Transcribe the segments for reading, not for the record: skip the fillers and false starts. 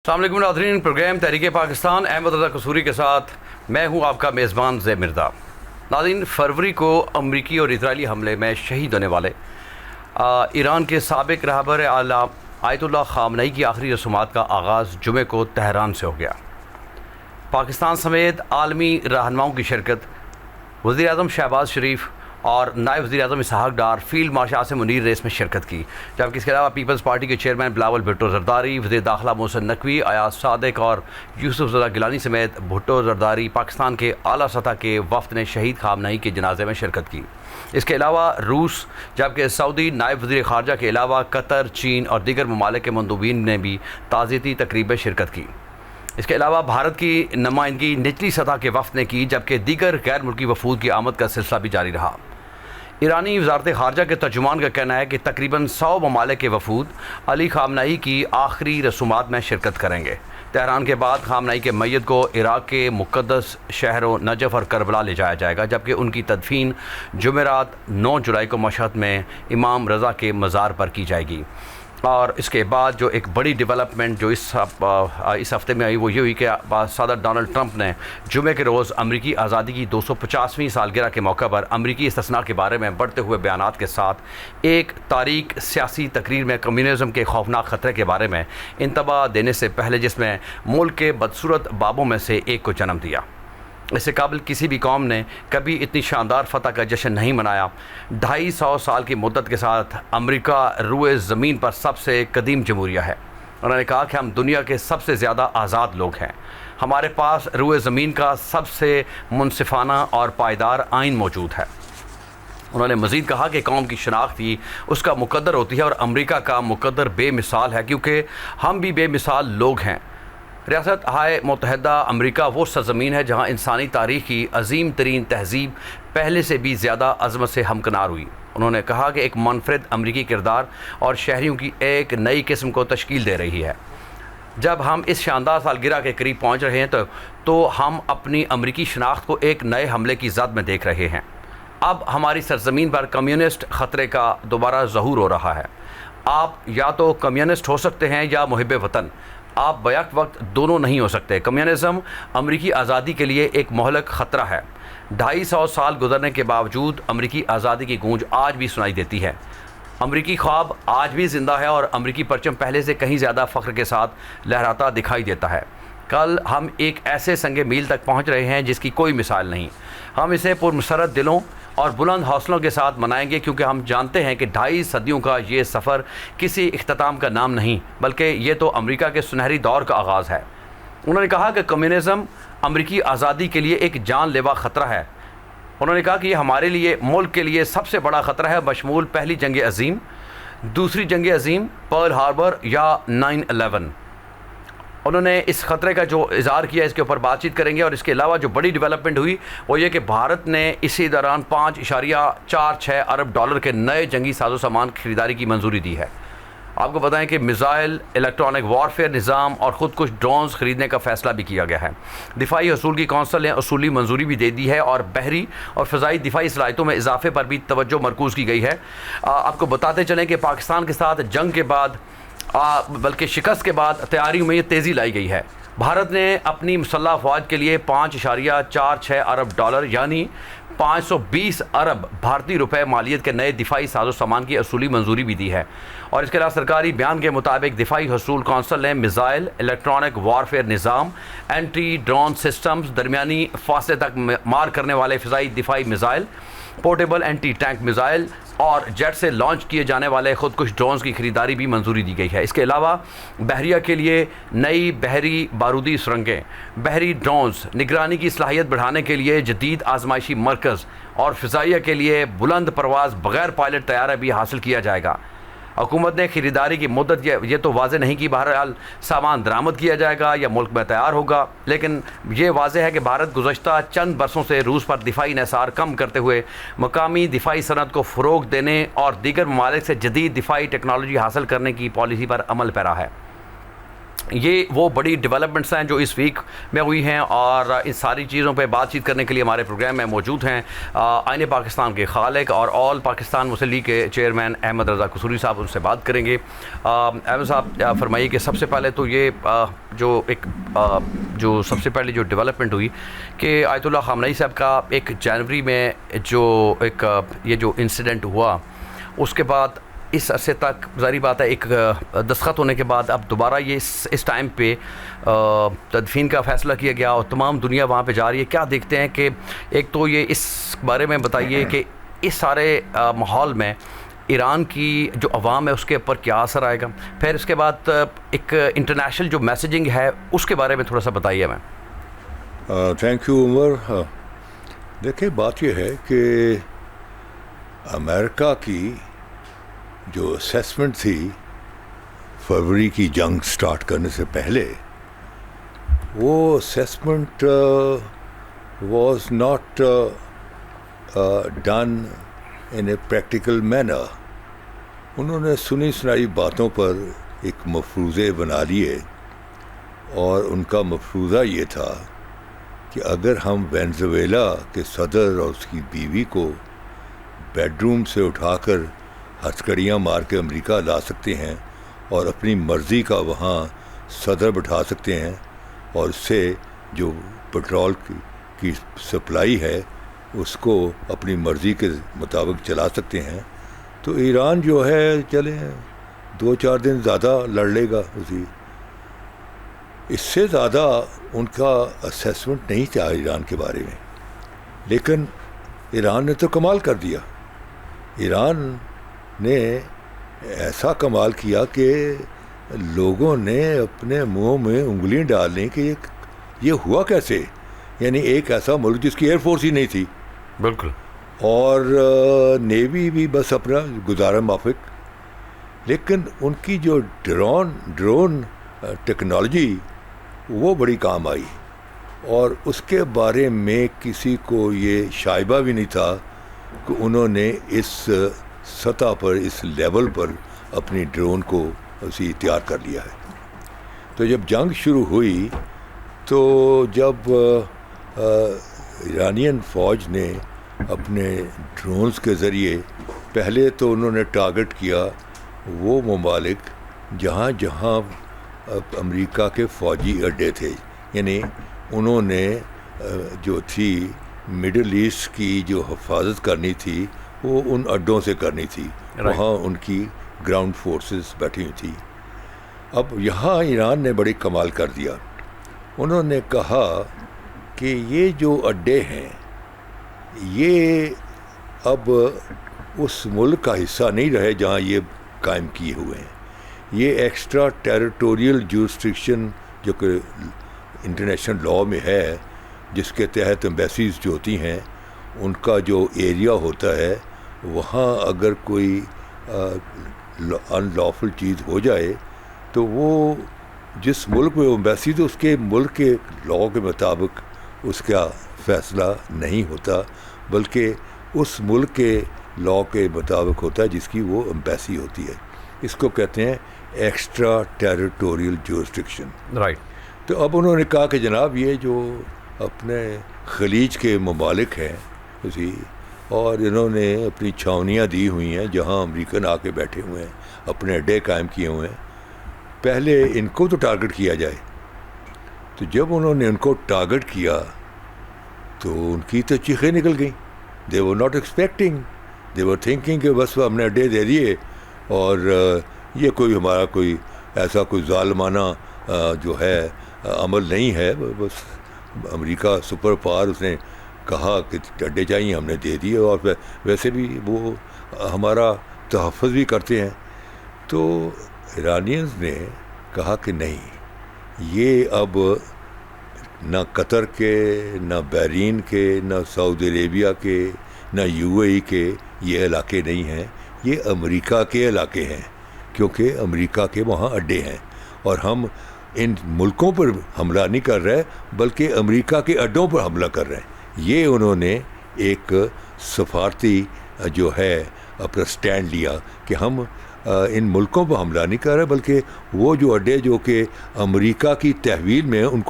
السلام علیکم ناظرین، پروگرام تحریک پاکستان احمد رضا قصوری کے ساتھ میں ہوں آپ کا میزبان زید مرزا۔ ناظرین، فروری کو امریکی اور اسرائیلی حملے میں شہید ہونے والے ایران کے سابق رہبر اعلیٰ آیت اللہ خامنئی کی آخری رسومات کا آغاز جمعے کو تہران سے ہو گیا۔ پاکستان سمیت عالمی رہنماؤں کی شرکت، وزیر اعظم شہباز شریف اور نائب وزیر اعظم Ishaq Dar field marshal Asim Munir race میں شرکت کی، جبکہ اس کے علاوہ پیپلز پارٹی کے چیئرمین بلاول بھٹو زرداری، وزیر داخلہ محسن نقوی، ایاز صادق اور یوسف زدہ گیلانی سمیت بھٹو زرداری پاکستان کے اعلیٰ سطح کے وفد نے شہید خامنئی کے جنازے میں شرکت کی۔ اس کے علاوہ روس، جبکہ سعودی نائب وزیر خارجہ کے علاوہ قطر، چین اور دیگر ممالک کے مندوبین نے بھی تعزیتی تقریب میں شرکت کی۔ اس کے علاوہ بھارت کی نمائندگی نچلی سطح کے وفد نے کی، جبکہ دیگر غیر ملکی وفود کی آمد کا سلسلہ بھی جاری رہا۔ ایرانی وزارت خارجہ کے ترجمان کا کہنا ہے کہ تقریباً 100 ممالک کے وفود علی خامنئی کی آخری رسومات میں شرکت کریں گے۔ تہران کے بعد خامنئی کے میت کو عراق کے مقدس شہروں نجف اور کربلا لے جایا جائے گا، جبکہ ان کی تدفین جمعرات 9 جولائی کو مشہد میں امام رضا کے مزار پر کی جائے گی۔ اور اس کے بعد جو ایک بڑی ڈیولپمنٹ جو اس ہفتے میں آئی وہ یہ ہوئی کہ صدر ڈونلڈ ٹرمپ نے جمعے کے روز امریکی آزادی کی 250ویں سالگرہ کے موقع پر امریکی استثناء کے بارے میں بڑھتے ہوئے بیانات کے ساتھ ایک تاریک سیاسی تقریر میں کمیونزم کے خوفناک خطرے کے بارے میں انتباہ دینے سے پہلے، جس میں ملک کے بدصورت بابوں میں سے ایک کو جنم دیا۔ اس سے قابل کسی بھی قوم نے کبھی اتنی شاندار فتح کا جشن نہیں منایا۔ 250 سال کی مدت کے ساتھ امریکہ روئے زمین پر سب سے قدیم جمہوریہ ہے۔ انہوں نے کہا کہ ہم دنیا کے سب سے زیادہ آزاد لوگ ہیں۔ ہمارے پاس روئے زمین کا سب سے منصفانہ اور پائیدار آئین موجود ہے۔ انہوں نے مزید کہا کہ قوم کی شناخت ہی اس کا مقدر ہوتی ہے، اور امریکہ کا مقدر بے مثال ہے، کیونکہ ہم بھی بے مثال لوگ ہیں۔ ریاست ہائے متحدہ امریکہ وہ سرزمین ہے جہاں انسانی تاریخ کی عظیم ترین تہذیب پہلے سے بھی زیادہ عظمت سے ہمکنار ہوئی۔ انہوں نے کہا کہ ایک منفرد امریکی کردار اور شہریوں کی ایک نئی قسم کو تشکیل دے رہی ہے۔ جب ہم اس شاندار سالگرہ کے قریب پہنچ رہے ہیں تو ہم اپنی امریکی شناخت کو ایک نئے حملے کی زد میں دیکھ رہے ہیں۔ اب ہماری سرزمین پر کمیونسٹ خطرے کا دوبارہ ظہور ہو رہا ہے۔ آپ یا تو کمیونسٹ ہو سکتے ہیں یا محب وطن، آپ بیک وقت دونوں نہیں ہو سکتے۔ کمیونزم امریکی آزادی کے لیے ایک مہلک خطرہ ہے۔ 250 سال گزرنے کے باوجود امریکی آزادی کی گونج آج بھی سنائی دیتی ہے۔ امریکی خواب آج بھی زندہ ہے، اور امریکی پرچم پہلے سے کہیں زیادہ فخر کے ساتھ لہراتا دکھائی دیتا ہے۔ کل ہم ایک ایسے سنگ میل تک پہنچ رہے ہیں جس کی کوئی مثال نہیں۔ ہم اسے پرمسرت دلوں اور بلند حوصلوں کے ساتھ منائیں گے، کیونکہ ہم جانتے ہیں کہ 2.5 صدیوں کا یہ سفر کسی اختتام کا نام نہیں، بلکہ یہ تو امریکہ کے سنہری دور کا آغاز ہے۔ انہوں نے کہا کہ کمیونزم امریکی آزادی کے لیے ایک جان لیوا خطرہ ہے۔ انہوں نے کہا کہ یہ ہمارے لیے، ملک کے لیے سب سے بڑا خطرہ ہے، بشمول پہلی جنگ عظیم، دوسری جنگ عظیم، پرل ہاربر یا 9/11۔ انہوں نے اس خطرے کا جو اظہار کیا اس کے اوپر بات چیت کریں گے، اور اس کے علاوہ جو بڑی ڈیولپمنٹ ہوئی وہ یہ کہ بھارت نے اسی دوران 5.46 ارب ڈالر کے نئے جنگی ساز و سامان کی خریداری کی منظوری دی ہے۔ آپ کو بتائیں کہ میزائل، الیکٹرانک وارفیئر نظام اور خود کش ڈرونز خریدنے کا فیصلہ بھی کیا گیا ہے۔ دفاعی حصول کی کونسل نے اصولی منظوری بھی دے دی ہے، اور بحری اور فضائی دفاعی صلاحیتوں میں اضافے پر بھی توجہ مرکوز کی گئی ہے۔ آپ کو بتاتے چلیں کہ پاکستان کے ساتھ جنگ کے بعد بلکہ شکست کے بعد تیاریوں میں یہ تیزی لائی گئی ہے۔ بھارت نے اپنی مسلح افواج کے لیے 5.46 ارب ڈالر یعنی 520 ارب بھارتی روپے مالیت کے نئے دفاعی ساز و سامان کی اصولی منظوری بھی دی ہے۔ اور اس کے علاوہ سرکاری بیان کے مطابق دفاعی حصول کونسل نے میزائل، الیکٹرانک وارفیئر نظام، اینٹی ڈرون سسٹمز، درمیانی فاصلے تک مار کرنے والے فضائی دفاعی missile, portable anti tank missile اور جیٹ سے لانچ کیے جانے والے خود کش ڈرونز کی خریداری بھی منظوری دی گئی ہے۔ اس کے علاوہ بحریہ کے لیے نئی بحری بارودی سرنگیں، بحری ڈرونز، نگرانی کی صلاحیت بڑھانے کے لیے جدید آزمائشی مرکز، اور فضائیہ کے لیے بلند پرواز بغیر پائلٹ طیارہ بھی حاصل کیا جائے گا۔ حکومت نے خریداری کی مدت یہ تو واضح نہیں کی، بہرحال سامان درآمد کیا جائے گا یا ملک میں تیار ہوگا، لیکن یہ واضح ہے کہ بھارت گزشتہ چند برسوں سے روس پر دفاعی انحصار کم کرتے ہوئے مقامی دفاعی صنعت کو فروغ دینے اور دیگر ممالک سے جدید دفاعی ٹیکنالوجی حاصل کرنے کی پالیسی پر عمل پیرا ہے۔ یہ وہ بڑی ڈیولپمنٹس ہیں جو اس ویک میں ہوئی ہیں، اور ان ساری چیزوں پہ بات چیت کرنے کے لیے ہمارے پروگرام میں موجود ہیں آئین پاکستان کے خالق اور آل پاکستان مسلم لیگ کے چیئرمین احمد رضا قصوری صاحب. ان سے بات کریں گے. احمد صاحب فرمائیے کہ سب سے پہلے تو یہ جو سب سے پہلے جو ڈیولپمنٹ ہوئی کہ آیت اللہ خامنئی صاحب کا 1 جنوری میں جو یہ جو انسیڈنٹ ہوا، اس کے بعد اس عرصے تک ظاہری بات ہے ایک دستخط ہونے کے بعد اب دوبارہ یہ اس ٹائم پہ تدفین کا فیصلہ کیا گیا اور تمام دنیا وہاں پہ جا رہی ہے. کیا دیکھتے ہیں کہ ایک تو یہ اس بارے میں بتائیے کہ اس سارے ماحول میں ایران کی جو عوام ہے اس کے اوپر کیا اثر آئے گا، پھر اس کے بعد ایک انٹرنیشنل جو میسیجنگ ہے اس کے بارے میں تھوڑا سا بتائیے ہمیں. تھینک یو عمر. دیکھیں بات یہ ہے کہ امریکہ کی جو اسیسمنٹ تھی فروری کی جنگ سٹارٹ کرنے سے پہلے، وہ assessment was not done in a practical manner. انہوں نے سنی سنائی باتوں پر ایک مفروضے بنا لیے، اور ان کا مفروضہ یہ تھا کہ اگر ہم وینزویلا کے صدر اور اس کی بیوی کو بیڈ روم سے اٹھا کر ہتھکڑیاں مار کے امریکہ لا سکتے ہیں اور اپنی مرضی کا وہاں صدر بٹھا سکتے ہیں، اور اس سے جو پٹرول کی سپلائی ہے اس کو اپنی مرضی کے مطابق چلا سکتے ہیں، تو ایران جو ہے چلیں 2-4 دن زیادہ لڑ لے گا. اس سے زیادہ ان کا اسیسمنٹ نہیں تھا ایران کے بارے میں. لیکن ایران نے تو کمال کر دیا. ایران نے ایسا کمال کیا کہ لوگوں نے اپنے منہ میں انگلیاں ڈال لیں کہ یہ ہوا کیسے. یعنی ایک ایسا ملک جس کی ایئر فورس ہی نہیں تھی، بالکل، اور نیوی بھی بس اپنا گزارا مافک، لیکن ان کی جو ڈرون ٹیکنالوجی وہ بڑی کام آئی، اور اس کے بارے میں کسی کو یہ شائبہ بھی نہیں تھا کہ انہوں نے اس سطح پر، اس لیول پر اپنی ڈرون کو اسی تیار کر لیا ہے. تو جب جنگ شروع ہوئی تو جب ایرانین فوج نے اپنے ڈرونز کے ذریعے پہلے تو انہوں نے ٹارگٹ کیا وہ ممالک جہاں جہاں امریکہ کے فوجی اڈے تھے. یعنی انہوں نے جو تھی مڈل ایسٹ کی جو حفاظت کرنی تھی وہ ان اڈوں سے کرنی تھی، وہاں ان کی گراؤنڈ فورسز بیٹھی ہوئی تھی. اب یہاں ایران نے بڑی کمال کر دیا. انہوں نے کہا کہ یہ جو اڈے ہیں یہ اب اس ملک کا حصہ نہیں رہے جہاں یہ قائم کیے ہوئے ہیں. یہ ایکسٹرا ٹیریٹوریل جورسڈکشن جو کہ انٹرنیشنل لاء میں ہے، جس کے تحت ایمبیسیز جو ہوتی ہیں ان کا جو ایریا ہوتا ہے، وہاں اگر کوئی ان لافل چیز ہو جائے تو وہ جس ملک میں ایمبیسی تو اس کے ملک کے لاء کے مطابق اس کا فیصلہ نہیں ہوتا، بلکہ اس ملک کے لاء کے مطابق ہوتا ہے جس کی وہ ایمبیسی ہوتی ہے. اس کو کہتے ہیں ایکسٹرا ٹیریٹوریل جورسڈکشن. رائٹ. تو اب انہوں نے کہا کہ جناب یہ جو اپنے خلیج کے ممالک ہیں اسی، اور انہوں نے اپنی چھاونیاں دی ہوئی ہیں جہاں امریکن آ کے بیٹھے ہوئے ہیں، اپنے اڈے قائم کیے ہوئے ہیں، پہلے ان کو تو ٹارگٹ کیا جائے. تو جب انہوں نے ان کو ٹارگٹ کیا تو ان کی تو چیخیں نکل گئیں. They were not expecting, they were thinking کہ بس ہم نے اڈے دے دیے اور یہ کوئی ہمارا کوئی ایسا کوئی ظالمانہ جو ہے عمل نہیں ہے. بس امریکہ سپر پاور، اس نے کہا کہ اڈے چاہیے، ہم نے دے دیے، اور ویسے بھی وہ ہمارا تحفظ بھی کرتے ہیں. تو ایرانینز نے کہا کہ نہیں، یہ اب نہ قطر کے، نہ بحرین کے، نہ سعودی عربیہ کے، نہ یو اے ای کے یہ علاقے نہیں ہیں، یہ امریکہ کے علاقے ہیں، کیونکہ امریکہ کے وہاں اڈے ہیں، اور ہم ان ملکوں پر حملہ نہیں کر رہے بلکہ امریکہ کے اڈوں پر حملہ کر رہے ہیں. یہ انہوں نے ایک سفارتی جو ہے اپنا سٹینڈ لیا کہ ہم ان ملکوں پر حملہ نہیں کر رہا، بلکہ وہ جو اڈے جو کہ امریکہ کی تحویل میں ان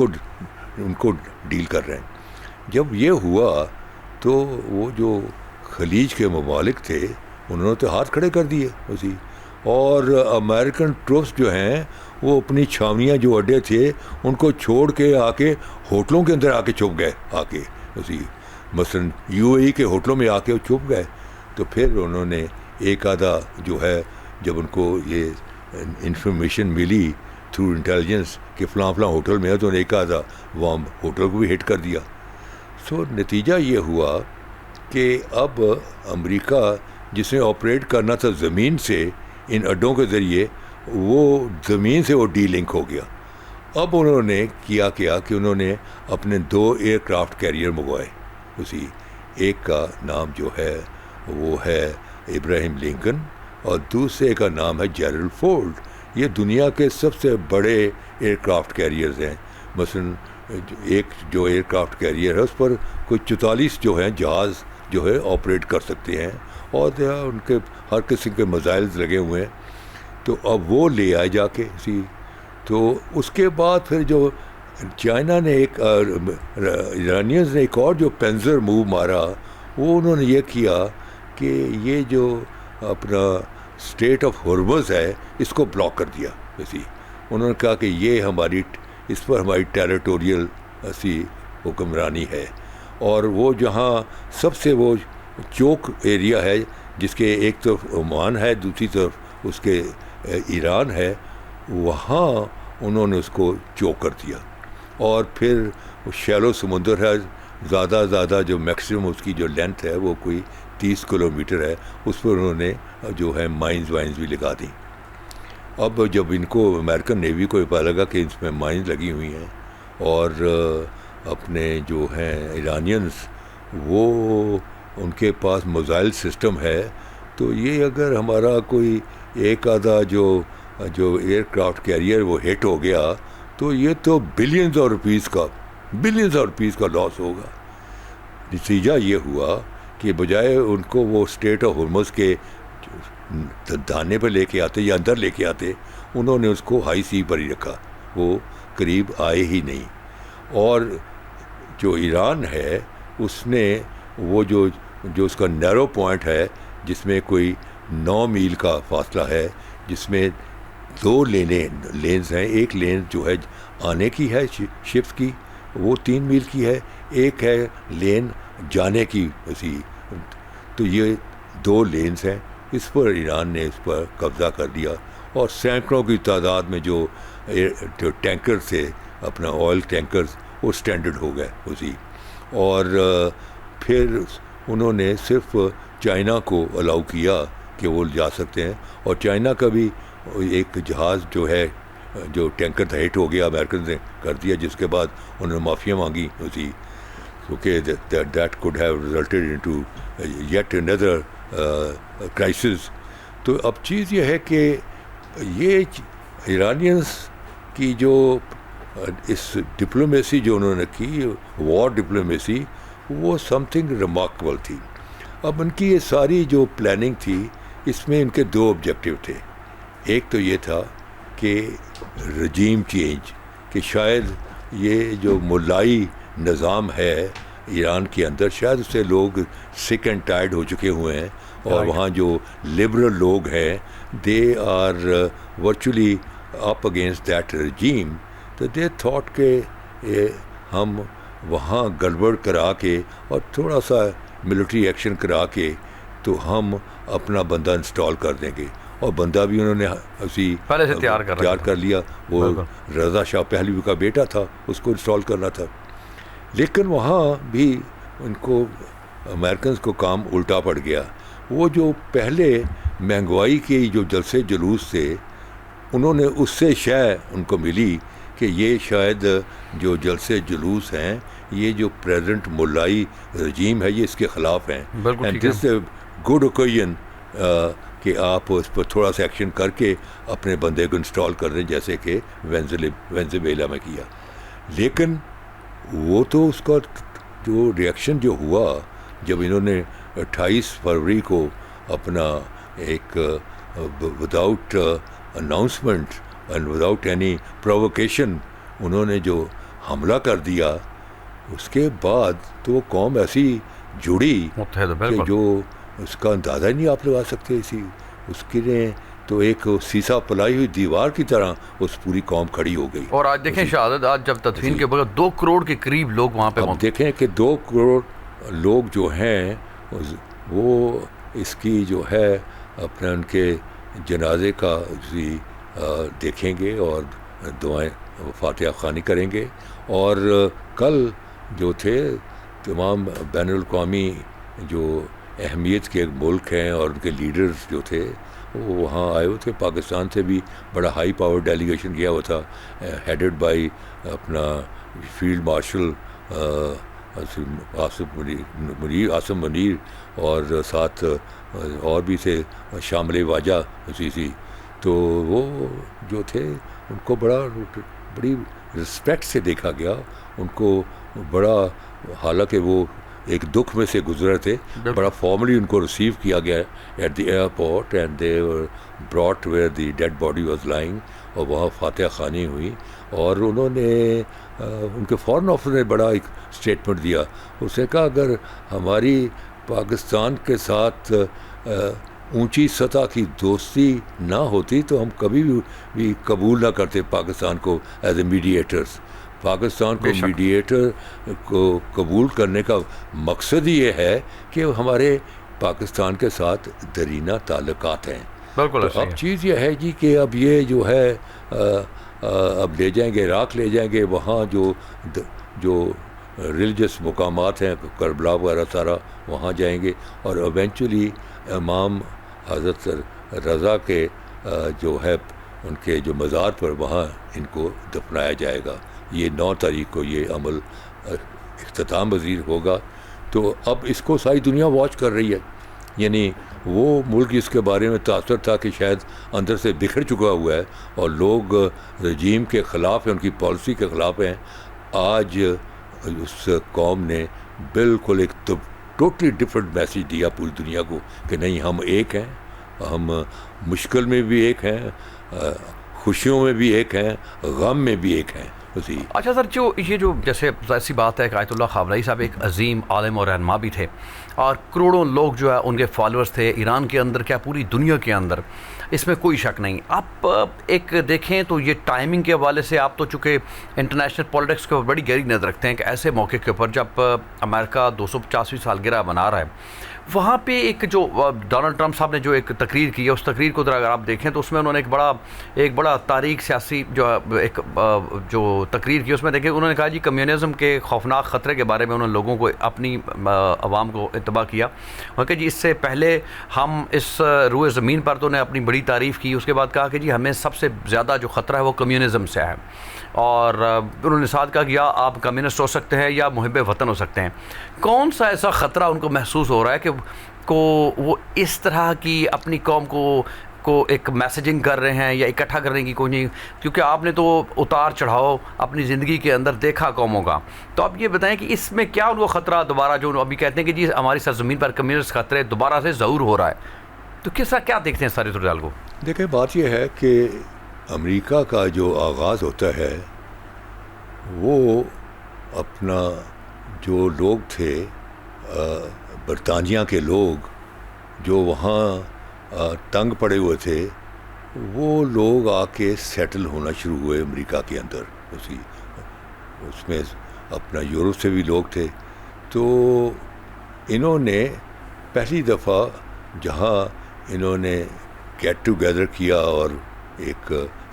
کو ڈیل کر رہے ہیں۔ جب یہ ہوا تو وہ جو خلیج کے ممالک تھے انہوں نے تو ہاتھ کھڑے کر دیے اسی، اور امریکن ٹروپس جو ہیں وہ اپنی چھاونیاں جو اڈے تھے ان کو چھوڑ کے آ کے ہوٹلوں کے اندر آ کے چھپ گئے، آ کے اسی مثلاً UAE کے ہوٹلوں میں آ کے چھپ گئے۔ تو پھر انہوں نے ایک آدھا جو ہے جب ان کو یہ انفارمیشن ملی تھرو انٹیلیجنس کہ فلاں فلاں ہوٹل میں ہے، تو ایک آدھا وہاں ہوٹل کو بھی ہٹ کر دیا۔ سو نتیجہ یہ ہوا کہ اب امریکہ جس نے آپریٹ کرنا تھا زمین سے ان اڈوں کے ذریعے، وہ زمین سے وہ ڈی لنک ہو گیا۔ اب انہوں نے کیا کہ انہوں نے اپنے 2 ایئر کرافٹ کیریئر منگوائے اسی، ایک کا نام جو ہے وہ ہے ابراہیم لنکن اور دوسرے کا نام ہے جیرلڈ فورڈ۔ یہ دنیا کے سب سے بڑے ایئر کرافٹ کیریئرز ہیں۔ مثلاً ایک جو ایئر کرافٹ کیریئر ہے اس پر کوئی 44 جو ہیں جہاز جو ہے آپریٹ کر سکتے ہیں، اور ان کے ہر قسم کے میزائلز لگے ہوئے ہیں۔ تو اب وہ لے آئے جا کے اسی، تو اس کے بعد پھر جو چائنا نے ایرانیز نے ایک اور جو پینزر موو مارا، وہ انہوں نے یہ کیا کہ یہ جو اپنا اسٹیٹ آف ہارمز ہے اس کو بلاک کر دیا اسی۔ انہوں نے کہا کہ یہ اس پر ہماری ٹیریٹوریل ایسی حکمرانی ہے، اور وہ جہاں سب سے وہ چوک ایریا ہے جس کے ایک طرف عمان ہے دوسری طرف اس کے ایران ہے، وہاں انہوں نے اس کو چوک کر دیا۔ اور پھر شیلو سمندر ہے، زیادہ جو میکسیمم اس کی جو لینتھ ہے وہ کوئی 30 کلومیٹر ہے، اس پر انہوں نے جو ہے مائنز بھی لگا دیں۔ اب جب ان کو امریکن نیوی کو پتہ لگا کہ اس میں مائنز لگی ہوئی ہیں، اور اپنے جو ہیں ایرانینس وہ ان کے پاس میزائل سسٹم ہے، تو یہ اگر ہمارا کوئی ایک آدھا جو ایئر کرافٹ کیریئر وہ ہٹ ہو گیا تو یہ تو بلینز آف روپیز کا لاس ہوگا۔ نتیجہ یہ ہوا کہ بجائے ان کو وہ اسٹیٹ آف ہارمز کے دانے پہ لے کے آتے یا اندر لے کے آتے، انہوں نے اس کو ہائی سی پر ہی رکھا، وہ قریب آئے ہی نہیں۔ اور جو ایران ہے اس نے وہ جو اس کا نیرو پوائنٹ ہے جس میں کوئی 9 میل کا فاصلہ ہے، جس میں 2 لینز ہیں، ایک لین جو ہے آنے کی ہے شپس کی وہ 3 میل کی ہے، ایک ہے لین جانے کی اسی، تو یہ 2 لینز ہیں۔ اس پر ایران نے اس پر قبضہ کر دیا، اور سینکڑوں کی تعداد میں جو ٹینکر تھے اپنا آئل ٹینکرز وہ اسٹینڈرڈ ہو گئے اسی، اور پھر انہوں نے صرف چائنا کو الاؤ کیا کہ وہ جا سکتے ہیں، اور چائنا کا بھی ایک جہاز جو ہے جو ٹینکر تھا ہٹ ہو گیا، امریکن نے کر دیا، جس کے بعد انہوں نے معافیاں مانگی اسی، کیونکہ that could have resulted into yet another crisis. تو اب چیز یہ ہے کہ یہ ایرانینس کی جو اس ڈپلومیسی جو انہوں نے کی، وار ڈپلومیسی، وہ سم تھنگ ریمارکیبل تھی۔ اب ان کی یہ ساری جو پلاننگ تھی اس میں ان کے 2 آبجیکٹیو تھے۔ ایک تو یہ تھا کہ رجیم چینج، کہ شاید یہ جو ملائی نظام ہے ایران کے اندر، شاید اس سے لوگ سک اینڈ ٹائرڈ ہو چکے ہوئے ہیں، اور وہاں جو لبرل لوگ ہیں they are virtually up against that regime, تو دے تھاٹ کہ ہم وہاں گڑبڑ کرا کے اور تھوڑا سا ملٹری ایکشن کرا کے تو ہم اپنا بندہ انسٹال کر دیں گے، اور بندہ بھی انہوں نے اسی پہلے سے تیار کر لیا۔ وہ رضا شاہ پہلوی کا بیٹا تھا، اس کو انسٹال کرنا تھا۔ لیکن وہاں بھی ان کو امریکنز کو کام الٹا پڑ گیا۔ وہ جو پہلے مہنگائی کی جو جلسے جلوس تھے، انہوں نے اس سے شے ان کو ملی کہ یہ شاید جو جلسے جلوس ہیں، یہ جو پریزنٹ ملائی رجیم ہے یہ اس کے خلاف ہیں، and this a good occasion کہ آپ اس پر تھوڑا سا ایکشن کر کے اپنے بندے کو انسٹال کر دیں، جیسے کہ وینزویلا میں کیا۔ لیکن وہ تو اس کا جو ریئیکشن جو ہوا جب انہوں نے 28 فروری کو اپنا ایک without announcement and without any provocation انہوں نے جو حملہ کر دیا، اس کے بعد تو وہ قوم ایسی جڑی کہ جو اس کا اندازہ ہی نہیں آپ لگا سکتے. اس کے نے تو ایک سیسا پلائی ہوئی دیوار کی طرح اس پوری قوم کھڑی ہو گئی. اور آج دیکھیں شہادت، آج جب تدفین کے بغیر 2 کروڑ کے قریب لوگ وہاں پہ اب دیکھیں کہ 2 کروڑ لوگ جو ہیں وہ اس کی جو ہے اپنے ان کے جنازے کا دیکھیں گے اور دعائیں فاتحہ خوانی کریں گے. اور کل جو تھے تمام بین الاقوامی جو اہمیت کے ملک ہیں اور ان کے لیڈرز جو تھے وہ وہاں آئے ہوئے تھے. پاکستان سے بھی بڑا ہائی پاور ڈیلیگیشن گیا ہوا تھا، ہیڈڈ بائی اپنا فیلڈ مارشل عاصم منیر اور ساتھ اور بھی تھے شامل واجہ سی. تو وہ جو تھے ان کو بڑی رسپیکٹ سے دیکھا گیا. ان کو بڑا، حالانکہ وہ ایک دکھ میں سے گزرے تھے، بڑا فارملی ان کو ریسیو کیا گیا at the airport and they were brought where the dead body was lying. اور وہاں فاتحہ خوانی ہوئی اور انہوں نے ان کے فارن آفیسر نے بڑا ایک اسٹیٹمنٹ دیا. اس نے کہا اگر ہماری پاکستان کے ساتھ اونچی سطح کی دوستی نہ ہوتی تو ہم کبھی بھی قبول نہ کرتے پاکستان کو ایز اے میڈیٹرز. پاکستان کو میڈیٹر کو قبول کرنے کا مقصد یہ ہے کہ ہمارے پاکستان کے ساتھ دیرینہ تعلقات ہیں. بالکل. اب چیز یہ ہے جی کہ اب یہ جو ہے اب لے جائیں گے عراق، لے جائیں گے وہاں جو ریلیجس مقامات ہیں کربلا وغیرہ سارا وہاں جائیں گے اور ایونچولی امام حضرت رضا کے جو ہے ان کے جو مزار پر وہاں ان کو دفنایا جائے گا. یہ 9 تاریخ کو یہ عمل اختتام پذیر ہوگا. تو اب اس کو ساری دنیا واچ کر رہی ہے. یعنی وہ ملک اس کے بارے میں تاثر تھا کہ شاید اندر سے بکھر چکا ہوا ہے اور لوگ رجیم کے خلاف ہیں، ان کی پالیسی کے خلاف ہیں. آج اس قوم نے بالکل ایک ٹوٹلی ڈفرینٹ میسیج دیا پوری دنیا کو کہ نہیں، ہم ایک ہیں، ہم مشکل میں بھی ایک ہیں، خوشیوں میں بھی ایک ہیں، غم میں بھی ایک ہیں. اچھا سر، یہ جو جیسے ایسی بات ہے کہ آیت اللہ خامنئی صاحب ایک عظیم عالم اور رہنما بھی تھے اور کروڑوں لوگ جو ہے ان کے فالوورز تھے ایران کے اندر، کیا پوری دنیا کے اندر، اس میں کوئی شک نہیں. آپ ایک دیکھیں تو یہ ٹائمنگ کے حوالے سے آپ تو چونکہ انٹرنیشنل پولیٹکس کے بڑی گہری نظر رکھتے ہیں کہ ایسے موقع کے اوپر جب امریکہ 250ویں سالگرہ منا رہا ہے، وہاں پہ ایک جو ڈونلڈ ٹرمپ صاحب نے جو ایک تقریر کی ہے، اس تقریر کو اگر آپ دیکھیں تو اس میں انہوں نے ایک بڑا تاریخ سیاسی جو تقریر کی، اس میں دیکھیں انہوں نے کہا جی کمیونزم کے خوفناک خطرے کے بارے میں انہوں نے لوگوں کو، اپنی عوام کو انتباہ کیا. اور کہ جی اس سے پہلے ہم اس روئے زمین پر تو نے اپنی بڑی تعریف کی، اس کے بعد کہا کہ جی ہمیں سب سے زیادہ جو خطرہ ہے وہ کمیونزم سے ہے. اور انہوں نے ساتھ کہا کہ یا آپ کمیونسٹ ہو سکتے ہیں یا محب وطن ہو سکتے ہیں. کون سا ایسا خطرہ ان کو محسوس ہو رہا ہے کہ وہ اس طرح کی اپنی قوم کو ایک میسیجنگ کر رہے ہیں یا اکٹھا کرنے کی کوئی نہیں؟ کیونکہ آپ نے تو اتار چڑھاؤ اپنی زندگی کے اندر دیکھا قوموں کا. تو آپ یہ بتائیں کہ اس میں کیا ان کو خطرہ دوبارہ جو ابھی کہتے ہیں کہ جی ہماری سرزمین پر کمیونسٹ خطرے دوبارہ سے ظہور ہو رہا ہے، تو کس طرح کیا دیکھتے ہیں ساری صورتحال کو؟ دیکھیں بات یہ ہے کہ امریکہ کا جو آغاز ہوتا ہے وہ اپنا جو لوگ تھے برطانیہ کے لوگ جو وہاں تنگ پڑے ہوئے تھے، وہ لوگ آ کے سیٹل ہونا شروع ہوئے امریکہ کے اندر. اس میں اپنا یورپ سے بھی لوگ تھے. تو انہوں نے پہلی دفعہ جہاں انہوں نے گیٹ ٹوگیدر کیا اور ایک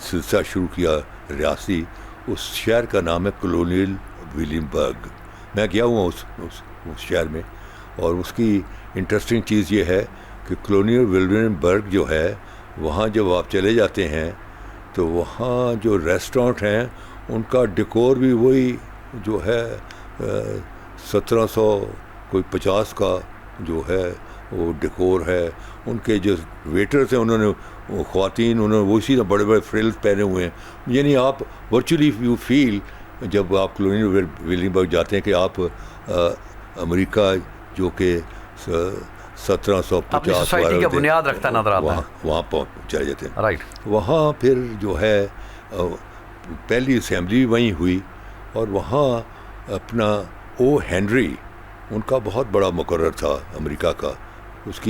سلسلہ شروع کیا ریاستی، اس شہر کا نام ہے کلونیل ولمبرگ. میں گیا ہوں اس شہر میں، اور اس کی انٹرسٹنگ چیز یہ ہے کہ کلونیل ولمبرگ جو ہے وہاں جب آپ چلے جاتے ہیں تو وہاں جو ریسٹورنٹ ہیں ان کا ڈیکور بھی وہی جو ہے 1750 کا جو ہے وہ ڈیکور ہے. ان کے جو ویٹرز ہیں انہوں نے خواتین انہوں نے اسی بڑے بڑے فرلز پہنے ہوئے ہیں. یعنی آپ ورچولی یو فیل جب آپ کلونیل ولمبرگ جاتے ہیں کہ آپ امریکہ جو کہ اپنی سوسائٹی کا بنیاد رکھتا نظر آتا ہے. وہاں پہنچ چلے جاتے ہیں. رائٹ. وہاں پھر جو ہے پہلی اسمبلی وہیں ہوئی اور وہاں اپنا او ہینری ان کا بہت بڑا مقرر تھا امریکہ کا. اس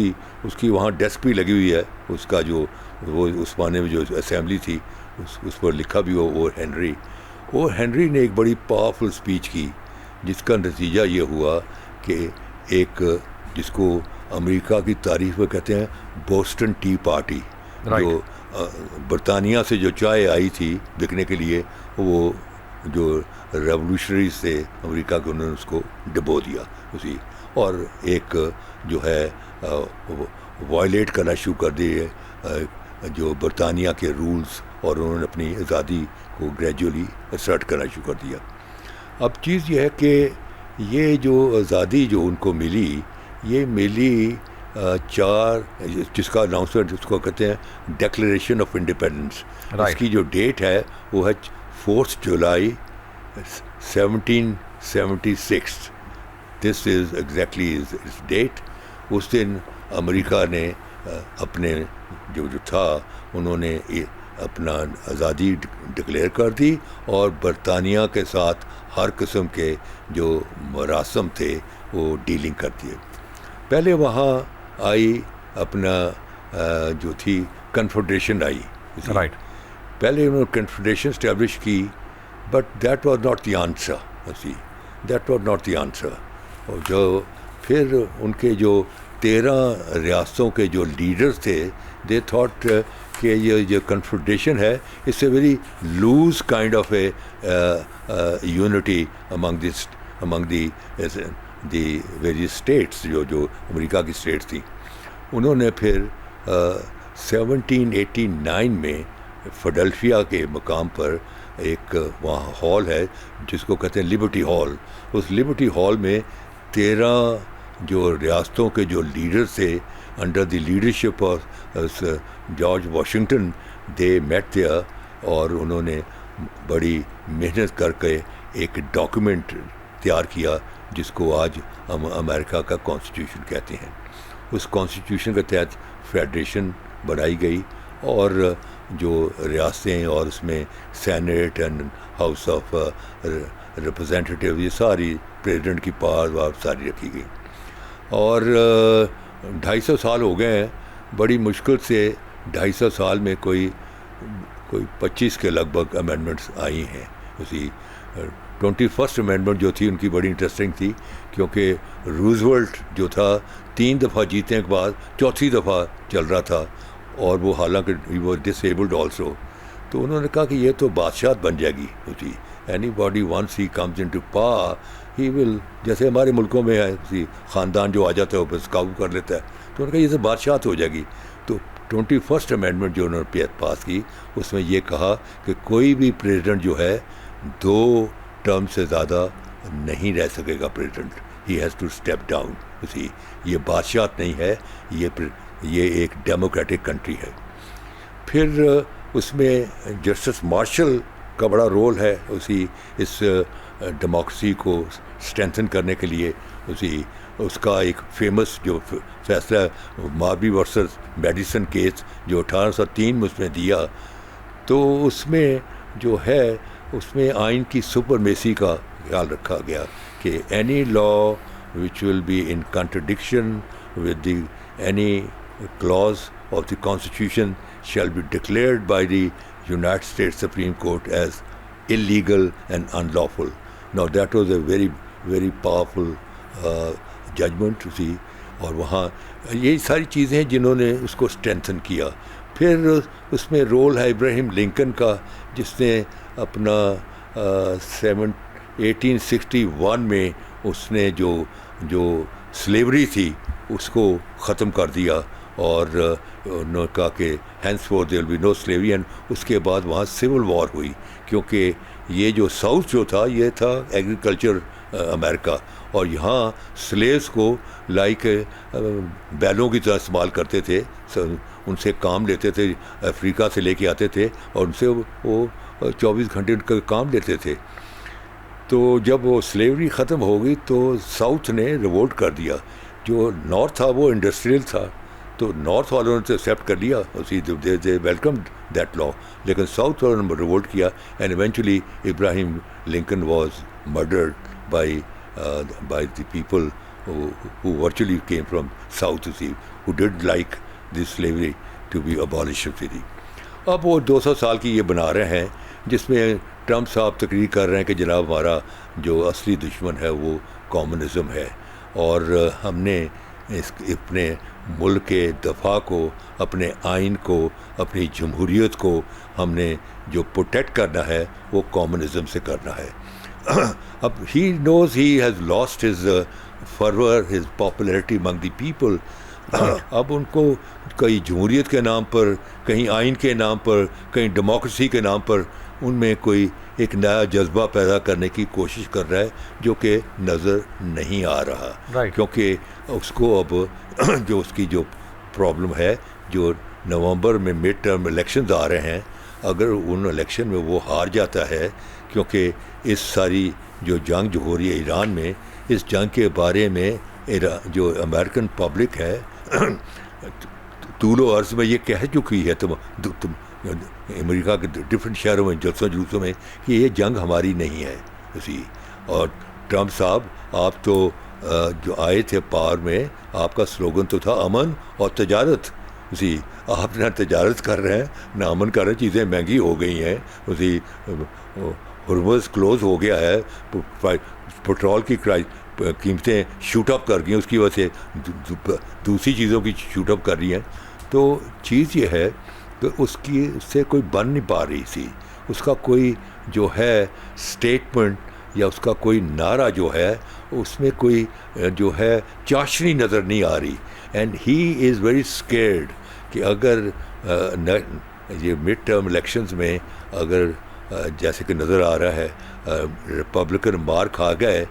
کی وہاں ڈیسک بھی لگی ہوئی ہے. اس کا جو وہ اس زمانے میں جو اسمبلی تھی اس پر لکھا بھی ہو او ہینری. او ہینری نے ایک بڑی پاورفل اسپیچ کی جس کا نتیجہ یہ ہوا کہ ایک جس کو امریکہ کی تاریخ میں کہتے ہیں بوسٹن ٹی پارٹی, جو برطانیہ سے جو چائے آئی تھی بکنے کے لیے, وہ جو ریولوشنریز تھے امریکہ کے انہوں نے اس کو ڈبو دیا اسی, اور ایک جو ہے وائلیٹ کرنا شروع کر دیے جو برطانیہ کے رولز, اور انہوں نے اپنی آزادی کو گریجولی اسرٹ کرنا شروع کر دیا. اب چیز یہ ہے کہ یہ جو آزادی جو ان کو ملی یہ ملی 4 جس کا اناؤنسمنٹ اس کو کہتے ہیں ڈیکلیریشن آف انڈیپینڈنس. اس کی جو ڈیٹ ہے وہ ہے 4 جولائی 1776. دس از ایگزیکٹلی اس ڈیٹ. اس دن امریکہ نے اپنے جو تھا انہوں نے اپنا آزادی ڈکلیئر کر دی اور برطانیہ کے ساتھ ہر قسم کے جو مراسم تھے وہ ڈیلنگ کر دیے. پہلے وہاں آئی اپنا جو تھی کنفیڈریشن آئی. رائٹ. پہلے انہوں نے کنفیڈریشن اسٹیبلش کی, but that was not the answer. That was not the answer. اور جو پھر ان کے جو 13 ریاستوں کے جو لیڈرز تھے دے تھاٹ کہ یہ جو کنفیڈریشن ہے it's a very loose kind of a unity among the various states جو امریکہ کی اسٹیٹس تھیں. انہوں نے پھر 1789 میں فیڈلفیا کے مقام پر ایک وہاں ہال ہے جس کو کہتے ہیں لبرٹی ہال. اس لبرٹی ہال میں 13 جو ریاستوں کے جو لیڈرز تھے under the leadership of George Washington they met there, اور انہوں نے بڑی محنت کر کے ایک ڈاکیومنٹ تیار کیا جس کو آج امریکہ کا کانسٹیٹیوشن کہتے ہیں. اس کانسٹیٹیوشن کے تحت فیڈریشن بنائی گئی اور جو ریاستیں اور اس میں سینیٹ اینڈ ہاؤس آف ریپرزینٹیٹیو یہ ساری پریزیڈنٹ کی پاور ساری رکھی گئی. اور 250 سال ہو گئے ہیں. بڑی مشکل سے 250 سال میں کوئی 25 کے لگ بھگ امینڈمنٹس آئی ہیں. اسی 21st امینڈمنٹ جو تھی ان کی بڑی انٹرسٹنگ تھی کیونکہ روزولٹ جو تھا 3 دفعہ جیتنے کے بعد 4تھی دفعہ چل رہا تھا, اور وہ حالانکہ وہ ڈسیبلڈ آلسو. تو انہوں نے کہا کہ یہ تو بادشاہت بن جائے گی. اسی anybody once he comes into power he will, جیسے ہمارے ملکوں میں ہے اسی خاندان جو آ جاتا ہے وہ بس قابو کر لیتا ہے. تو انہوں نے کہا یہ تو بادشاہت ہو جائے گی. تو 21st امینڈمنٹ جو انہوں نے پاس کی اس میں یہ کہا کہ کوئی بھی پریزیڈنٹ جو ہے 2 ٹرم سے زیادہ نہیں رہ سکے گا president. He has to step down. اسی یہ بادشاہت نہیں ہے, یہ ایک ڈیموکریٹک کنٹری ہے. پھر اس میں جسٹس مارشل کا بڑا رول ہے اسی اس ڈیموکریسی کو اسٹرینتھن کرنے کے لیے. اس کا ایک فیمس جو فیصلہ ماربی ورسز میڈیسن کیس جو 1803 میں اس میں دیا, تو اس میں جو ہے اس میں آئین کی سپرمیسی کا خیال رکھا گیا کہ any law which will be in contradiction with any clause of the Constitution shall be declared by the United States Supreme Court as illegal and unlawful. Now that was a very, very powerful judgment to see. اور وہاں یہ ساری چیزیں ہیں جنہوں نے اس کو strengthen کیا. پھر اس میں رول ہے ابراہیم لنکن کا جس نے اپنا 1861 میں اس نے جو سلیوری تھی اس کو ختم کر دیا, اور انہوں نے کہا کہ henceforth there will be no slavery. And اس کے بعد وہاں سول وار ہوئی کیونکہ یہ جو ساؤتھ جو تھا یہ تھا ایگریکلچر امریکہ, اور یہاں سلیوز کو لائک بیلوں کی طرح استعمال کرتے تھے. ان سے کام لیتے تھے, افریقہ سے لے کے آتے تھے اور ان سے وہ 24 گھنٹے ان کا کام لیتے تھے. تو جب وہ سلیوری ختم ہو گئی تو ساؤتھ نے ریوولٹ کر دیا. جو نارتھ تھا وہ انڈسٹریل تھا, تو نارتھ والوں نے تو ایکسیپٹ کر لیا, اسی دے ویلکمڈ دیٹ لا, لیکن ساؤتھ والوں نے ریوولٹ کیا, and eventually Abraham Lincoln was murdered by the people who virtually came from south to see, who did like this slavery to be abolished. اب وہ 200 سال کی یہ بنا رہے ہیں, جس میں ٹرمپ صاحب تقریر کر رہے ہیں کہ جناب ہمارا جو اصلی دشمن ہے وہ کمیونزم ہے, اور ہم نے اپنے ملک کے دفاع کو, اپنے آئین کو, اپنی جمہوریت کو ہم نے جو پروٹیکٹ کرنا ہے وہ کمیونزم سے کرنا ہے. اب he knows he has lost his fervor, his popularity among the people. اب ان کو کہیں جمہوریت کے نام پر, کہیں آئین کے نام پر, کہیں ڈیموکریسی کے نام پر ان میں کوئی ایک نیا جذبہ پیدا کرنے کی کوشش کر رہا ہے, جو کہ نظر نہیں آ رہا, کیونکہ اس کو اب جو اس کی جو پرابلم ہے, جو نومبر میں مڈ ٹرم الیکشنز آ رہے ہیں, اگر ان الیکشن میں وہ ہار جاتا ہے, کیونکہ اس ساری جو جنگ جو ہو رہی ہے ایران میں, اس جنگ کے بارے میں جو امریکن پبلک ہے طول و عرض میں یہ کہہ چکی ہے تم امریکہ کے ڈفرینٹ شہروں میں, جلسوں جلوسوں میں, کہ یہ جنگ ہماری نہیں ہے اسی. اور ٹرمپ صاحب آپ تو جو آئے تھے پاور میں, آپ کا سلوگن تو تھا امن اور تجارت اسی, آپ نہ تجارت کر رہے ہیں نہ امن کر رہے ہیں, چیزیں مہنگی ہو گئی ہیں اسی, ہرمز کلوز ہو گیا ہے, پٹرول کی قیمتیں شوٹ اپ کر گئی ہیں, اس کی وجہ سے دوسری چیزوں کی شوٹ اپ کر رہی ہیں. تو چیز یہ ہے کہ اس سے کوئی بن نہیں پا رہی تھی, اس کا کوئی جو ہے اسٹیٹمنٹ یا اس کا کوئی نعرہ جو ہے اس میں کوئی جو ہے چاشنی نظر نہیں آ رہی. And he is very scared کہ اگر یہ مڈ ٹرم الیکشنز میں اگر جیسے کہ نظر آ رہا ہے ریپبلکن مار کھا گئے,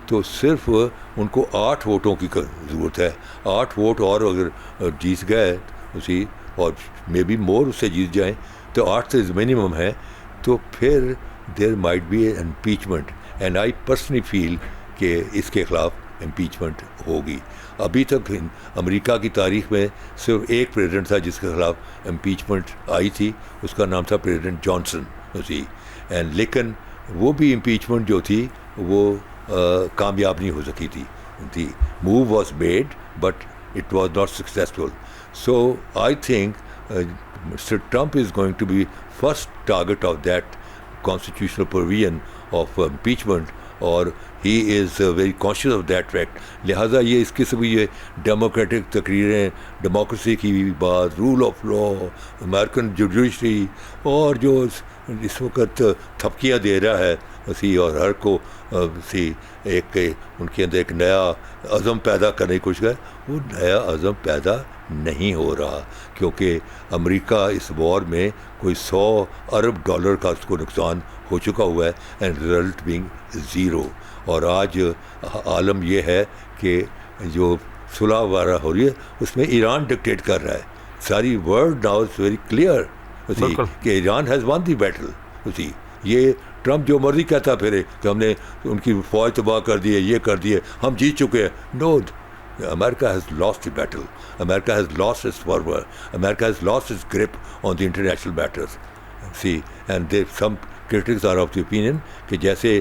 تو صرف ان کو 8 ووٹوں کی ضرورت ہے, 8 ووٹ اور اگر جیت گئے اسی, اور مے بی مور اس سے جیت جائیں, تو 8 سے منیمم ہے, تو پھر there might be a impeachment. And I personally feel کہ اس کے خلاف امپیچمنٹ ہوگی. ابھی تک امریکہ کی تاریخ میں صرف ایک پریزیڈنٹ تھا جس کے خلاف امپیچمنٹ آئی تھی, اس کا نام تھا پریزیڈنٹ جانسن اسی. اینڈ لیکن وہ بھی امپیچمنٹ جو تھی وہ کامیاب نہیں ہو سکی تھی. The move was made but it was not successful. So I think Mr Trump is going to be first target of that constitutional provision of impeachment, اور he is very conscious of that fact. لہٰذا یہ اس قسم کی یہ democratic تقریریں, democracy کی بات, rule of law, American judiciary, اور جو اس وقت تھپکیاں دے رہا ہے اسی, اور ہر کو اسی ایک ان کے اندر ایک نیا عزم پیدا کرنے کی کوشش ہے, وہ نیا عزم پیدا نہیں ہو رہا, کیونکہ امریکہ اس وار میں کوئی $100 ارب کا اس کو نقصان ہو چکا ہوا ہے, اینڈ رزلٹ بینگ 0. اور آج عالم یہ ہے کہ جو صلح وغیرہ ہو رہی ہے اس میں ایران ڈکٹیٹ کر رہا ہے. ساری world now is very clear کہ Iran has won the battle اسی. یہ ٹرمپ جو مرضی کہتا پھرے کہ ہم نے ان کی فوج تباہ کر دی ہے, یہ کر دی ہے, ہم جیت چکے ہیں. نو, America has lost the battle. America has lost its fervor. America has lost its grip on the international matters. See, and some critics are of the opinion کہ جیسے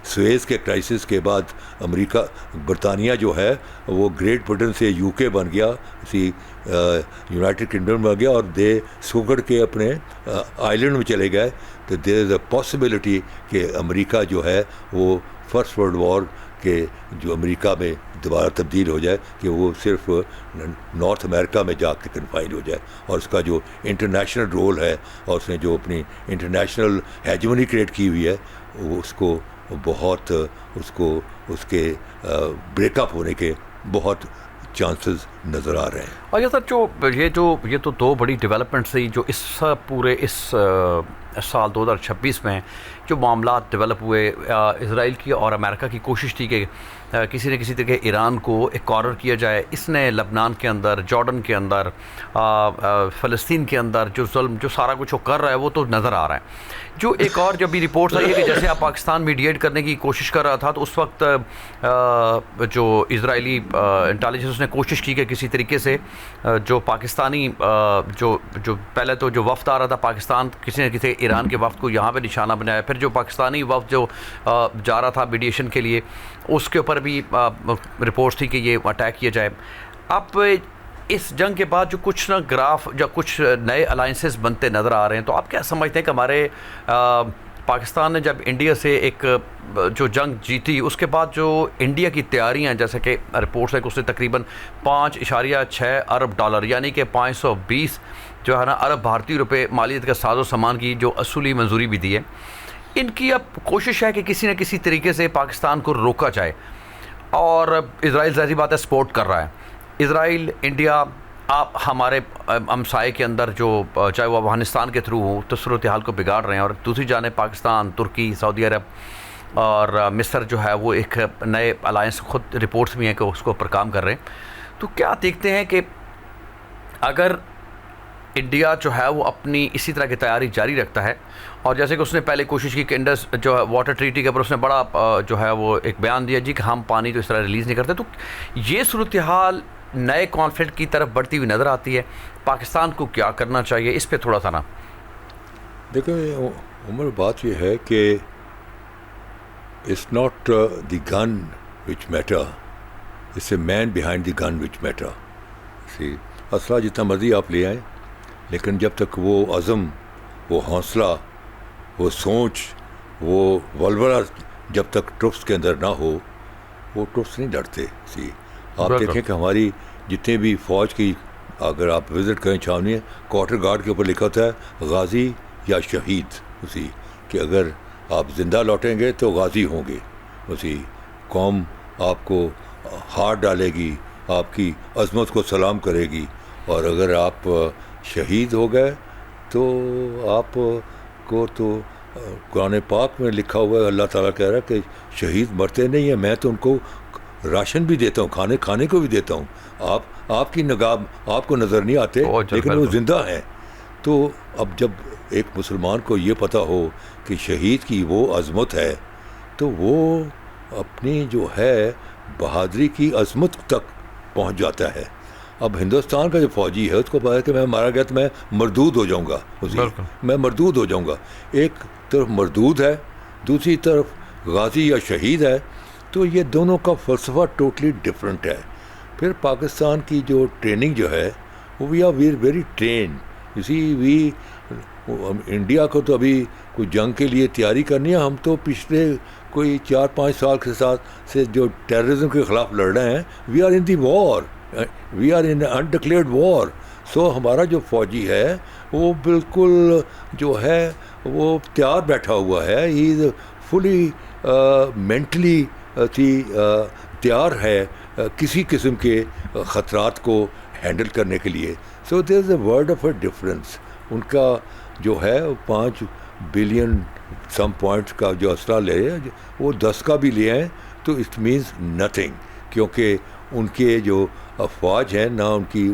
سویز کے کرائسس کے بعد امریکہ برطانیہ جو ہے وہ گریٹ برٹن سے UK بن گیا, یونائٹڈ کنگڈم بن گیا, اور دے سکڑ کے اپنے آئلینڈ میں چلے گئے. تو دیر از اے پاسبلٹی کہ امریکہ جو ہے وہ فرسٹ ورلڈ وار کہ جو امریکہ میں دوبارہ تبدیل ہو جائے, کہ وہ صرف نارتھ امریکہ میں جا کے کنفائن ہو جائے, اور اس کا جو انٹرنیشنل رول ہے اور اس نے جو اپنی انٹرنیشنل ہیجمنی کریٹ کی ہوئی ہے, وہ اس کو بہت اس کے بریک اپ ہونے کے بہت چانسز نظر آ رہے ہیں. اور یہ سر جو یہ تو 2 بڑی ڈیولپمنٹس تھی جو اس پورے اس سال 2026 میں جو معاملات ڈیولپ ہوئے، اسرائیل کی اور امریکہ کی کوشش تھی کہ کسی نہ کسی طریقے ایران کو ایک کارنر کیا جائے. اس نے لبنان کے اندر، جارڈن کے اندر، فلسطین کے اندر جو ظلم، جو سارا کچھ وہ کر رہا ہے وہ تو نظر آ رہا ہے. جو ایک اور جب بھی رپورٹس آئی ہے کہ جیسے آپ پاکستان میڈیٹ کرنے کی کوشش کر رہا تھا، تو اس وقت جو اسرائیلی انٹیلیجنس نے کوشش کی کہ کسی طریقے سے جو پاکستانی جو پہلے تو جو وفد آ رہا تھا پاکستان، کسی نہ کسی ایران کے وفد کو یہاں پہ نشانہ بنایا. پھر جو پاکستانی وفد جو جا رہا تھا میڈیشن کے لیے، اس کے اوپر بھی رپورٹس تھی کہ یہ اٹیک کیا جائے. اب اس جنگ کے بعد جو کچھ نہ گراف، جو کچھ نئے الائنسز بنتے نظر آ رہے ہیں، تو آپ کیا سمجھتے ہیں کہ ہمارے پاکستان نے جب انڈیا سے ایک جو جنگ جیتی، اس کے بعد جو انڈیا کی تیاریاں ہیں، جیسے کہ رپورٹس ہے کہ اس نے تقریباً 5.6 ارب ڈالر یعنی کہ 520 جو ہے نا ارب بھارتی روپے مالیت کا ساز و سامان کی جو اصولی منظوری بھی دی ہے، ان کی اب کوشش ہے کہ کسی نہ کسی طریقے سے پاکستان کو روکا جائے. اور اسرائیل ظاہری بات ہے سپورٹ کر رہا ہے. اسرائیل، انڈیا، آپ ہمارے ہمسائے کے اندر جو چاہے وہ افغانستان کے تھرو ہو تو صورتحال کو بگاڑ رہے ہیں، اور دوسری جانب پاکستان، ترکی، سعودی عرب اور مصر جو ہے وہ ایک نئے الائنس، خود رپورٹس بھی ہیں کہ اس کو پر کام کر رہے ہیں. تو کیا دیکھتے ہیں کہ اگر انڈیا جو ہے وہ اپنی اسی طرح کی تیاری جاری رکھتا ہے، اور جیسے کہ اس نے پہلے کوشش کی کہ انڈس جو ہے واٹر ٹریٹی کے اوپر اس نے بڑا جو ہے وہ ایک بیان دیا جی کہ ہم پانی تو اس طرح ریلیز نہیں کرتے، تو یہ صورتحال نئے کانفلکٹ کی طرف بڑھتی ہوئی نظر آتی ہے. پاکستان کو کیا کرنا چاہیے اس پہ تھوڑا سا نا؟ دیکھیں عمر، بات یہ ہے کہ it's not the gun which matter, it's a man behind the gun which matter. اسلحہ جتنا مرضی آپ لے آئیں، لیکن جب تک وہ عزم، وہ حوصلہ، وہ سوچ، وہ ولولہ جب تک ٹروپس کے اندر نہ ہو، وہ ٹروپس نہیں لڑتے. آپ دیکھیں کہ ہماری جتنے بھی فوج کی، اگر آپ وزٹ کریں چھاونی، کوارٹر گارڈ کے اوپر لکھا ہوتا ہے غازی یا شہید. کہ اگر آپ زندہ لوٹیں گے تو غازی ہوں گے. قوم آپ کو ہاتھ ڈالے گی، آپ کی عظمت کو سلام کرے گی، اور اگر آپ شہید ہو گئے تو آپ کو تو قرآن پاک میں لکھا ہوا ہے، اللہ تعالیٰ کہہ رہا ہے کہ شہید مرتے نہیں ہیں، میں تو ان کو راشن بھی دیتا ہوں، کھانے کو بھی دیتا ہوں. آپ کی نگاہ آپ کو نظر نہیں آتے، لیکن وہ زندہ ہیں. تو اب جب ایک مسلمان کو یہ پتہ ہو کہ شہید کی وہ عظمت ہے، تو وہ اپنی جو ہے بہادری کی عظمت تک پہنچ جاتا ہے. اب ہندوستان کا جو فوجی ہے اس کو پتا ہے کہ میں مارا گیا تو میں مردود ہو جاؤں گا، میں مردود ہو جاؤں گا. ایک طرف مردود ہے، دوسری طرف غازی یا شہید ہے. تو یہ دونوں کا فلسفہ ٹوٹلی ڈفرینٹ ہے. پھر پاکستان کی جو ٹریننگ جو ہے وہ we are very train. India کو تو ابھی کوئی جنگ کے لیے تیاری کرنی ہے. ہم تو پچھلے کوئی 4-5 سال کے ساتھ سے جو ٹیررزم کے خلاف لڑ رہے ہیں، we are in the war, we are in undeclared war. So ہمارا جو فوجی ہے وہ بالکل جو ہے وہ تیار بیٹھا ہوا ہے. ہی از فلی مینٹلی تیار ہے کسی قسم کے خطرات کو ہینڈل کرنے کے لیے. So there is a word of a difference. ان کا جو ہے 5 بلین سم پوائنٹس کا جو اسلحہ لے ہیں، وہ 10 کا بھی لے آئیں تو اٹ مینس نتھنگ، کیونکہ ان کے جو افواج ہیں نہ ان کی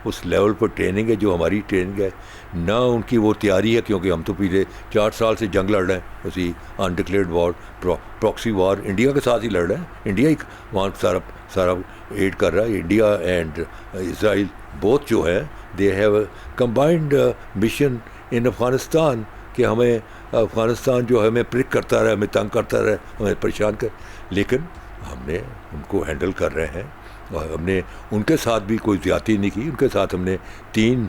اس لیول پر ٹریننگ ہے جو ہماری ٹریننگ ہے، نہ ان کی وہ تیاری ہے. کیونکہ ہم تو پچھلے 4 سال سے جنگ لڑ رہے ہیں، اسی انڈکلیئرڈ وار، پراکسی وار انڈیا کے ساتھ ہی لڑ رہے ہیں. انڈیا ہی وہاں سارا ایڈ کر رہا ہے. انڈیا اینڈ اسرائیل بوتھ جو ہے they have a combined mission in Afghanistan, کہ ہمیں افغانستان جو ہے ہمیں پرک کرتا رہے، ہمیں تنگ کرتا رہے، ہمیں پریشان کر. لیکن ہم نے ان کو ہینڈل کر رہے ہیں، اور ہم نے ان کے ساتھ بھی کوئی زیادتی نہیں کی. ان کے ساتھ ہم نے 3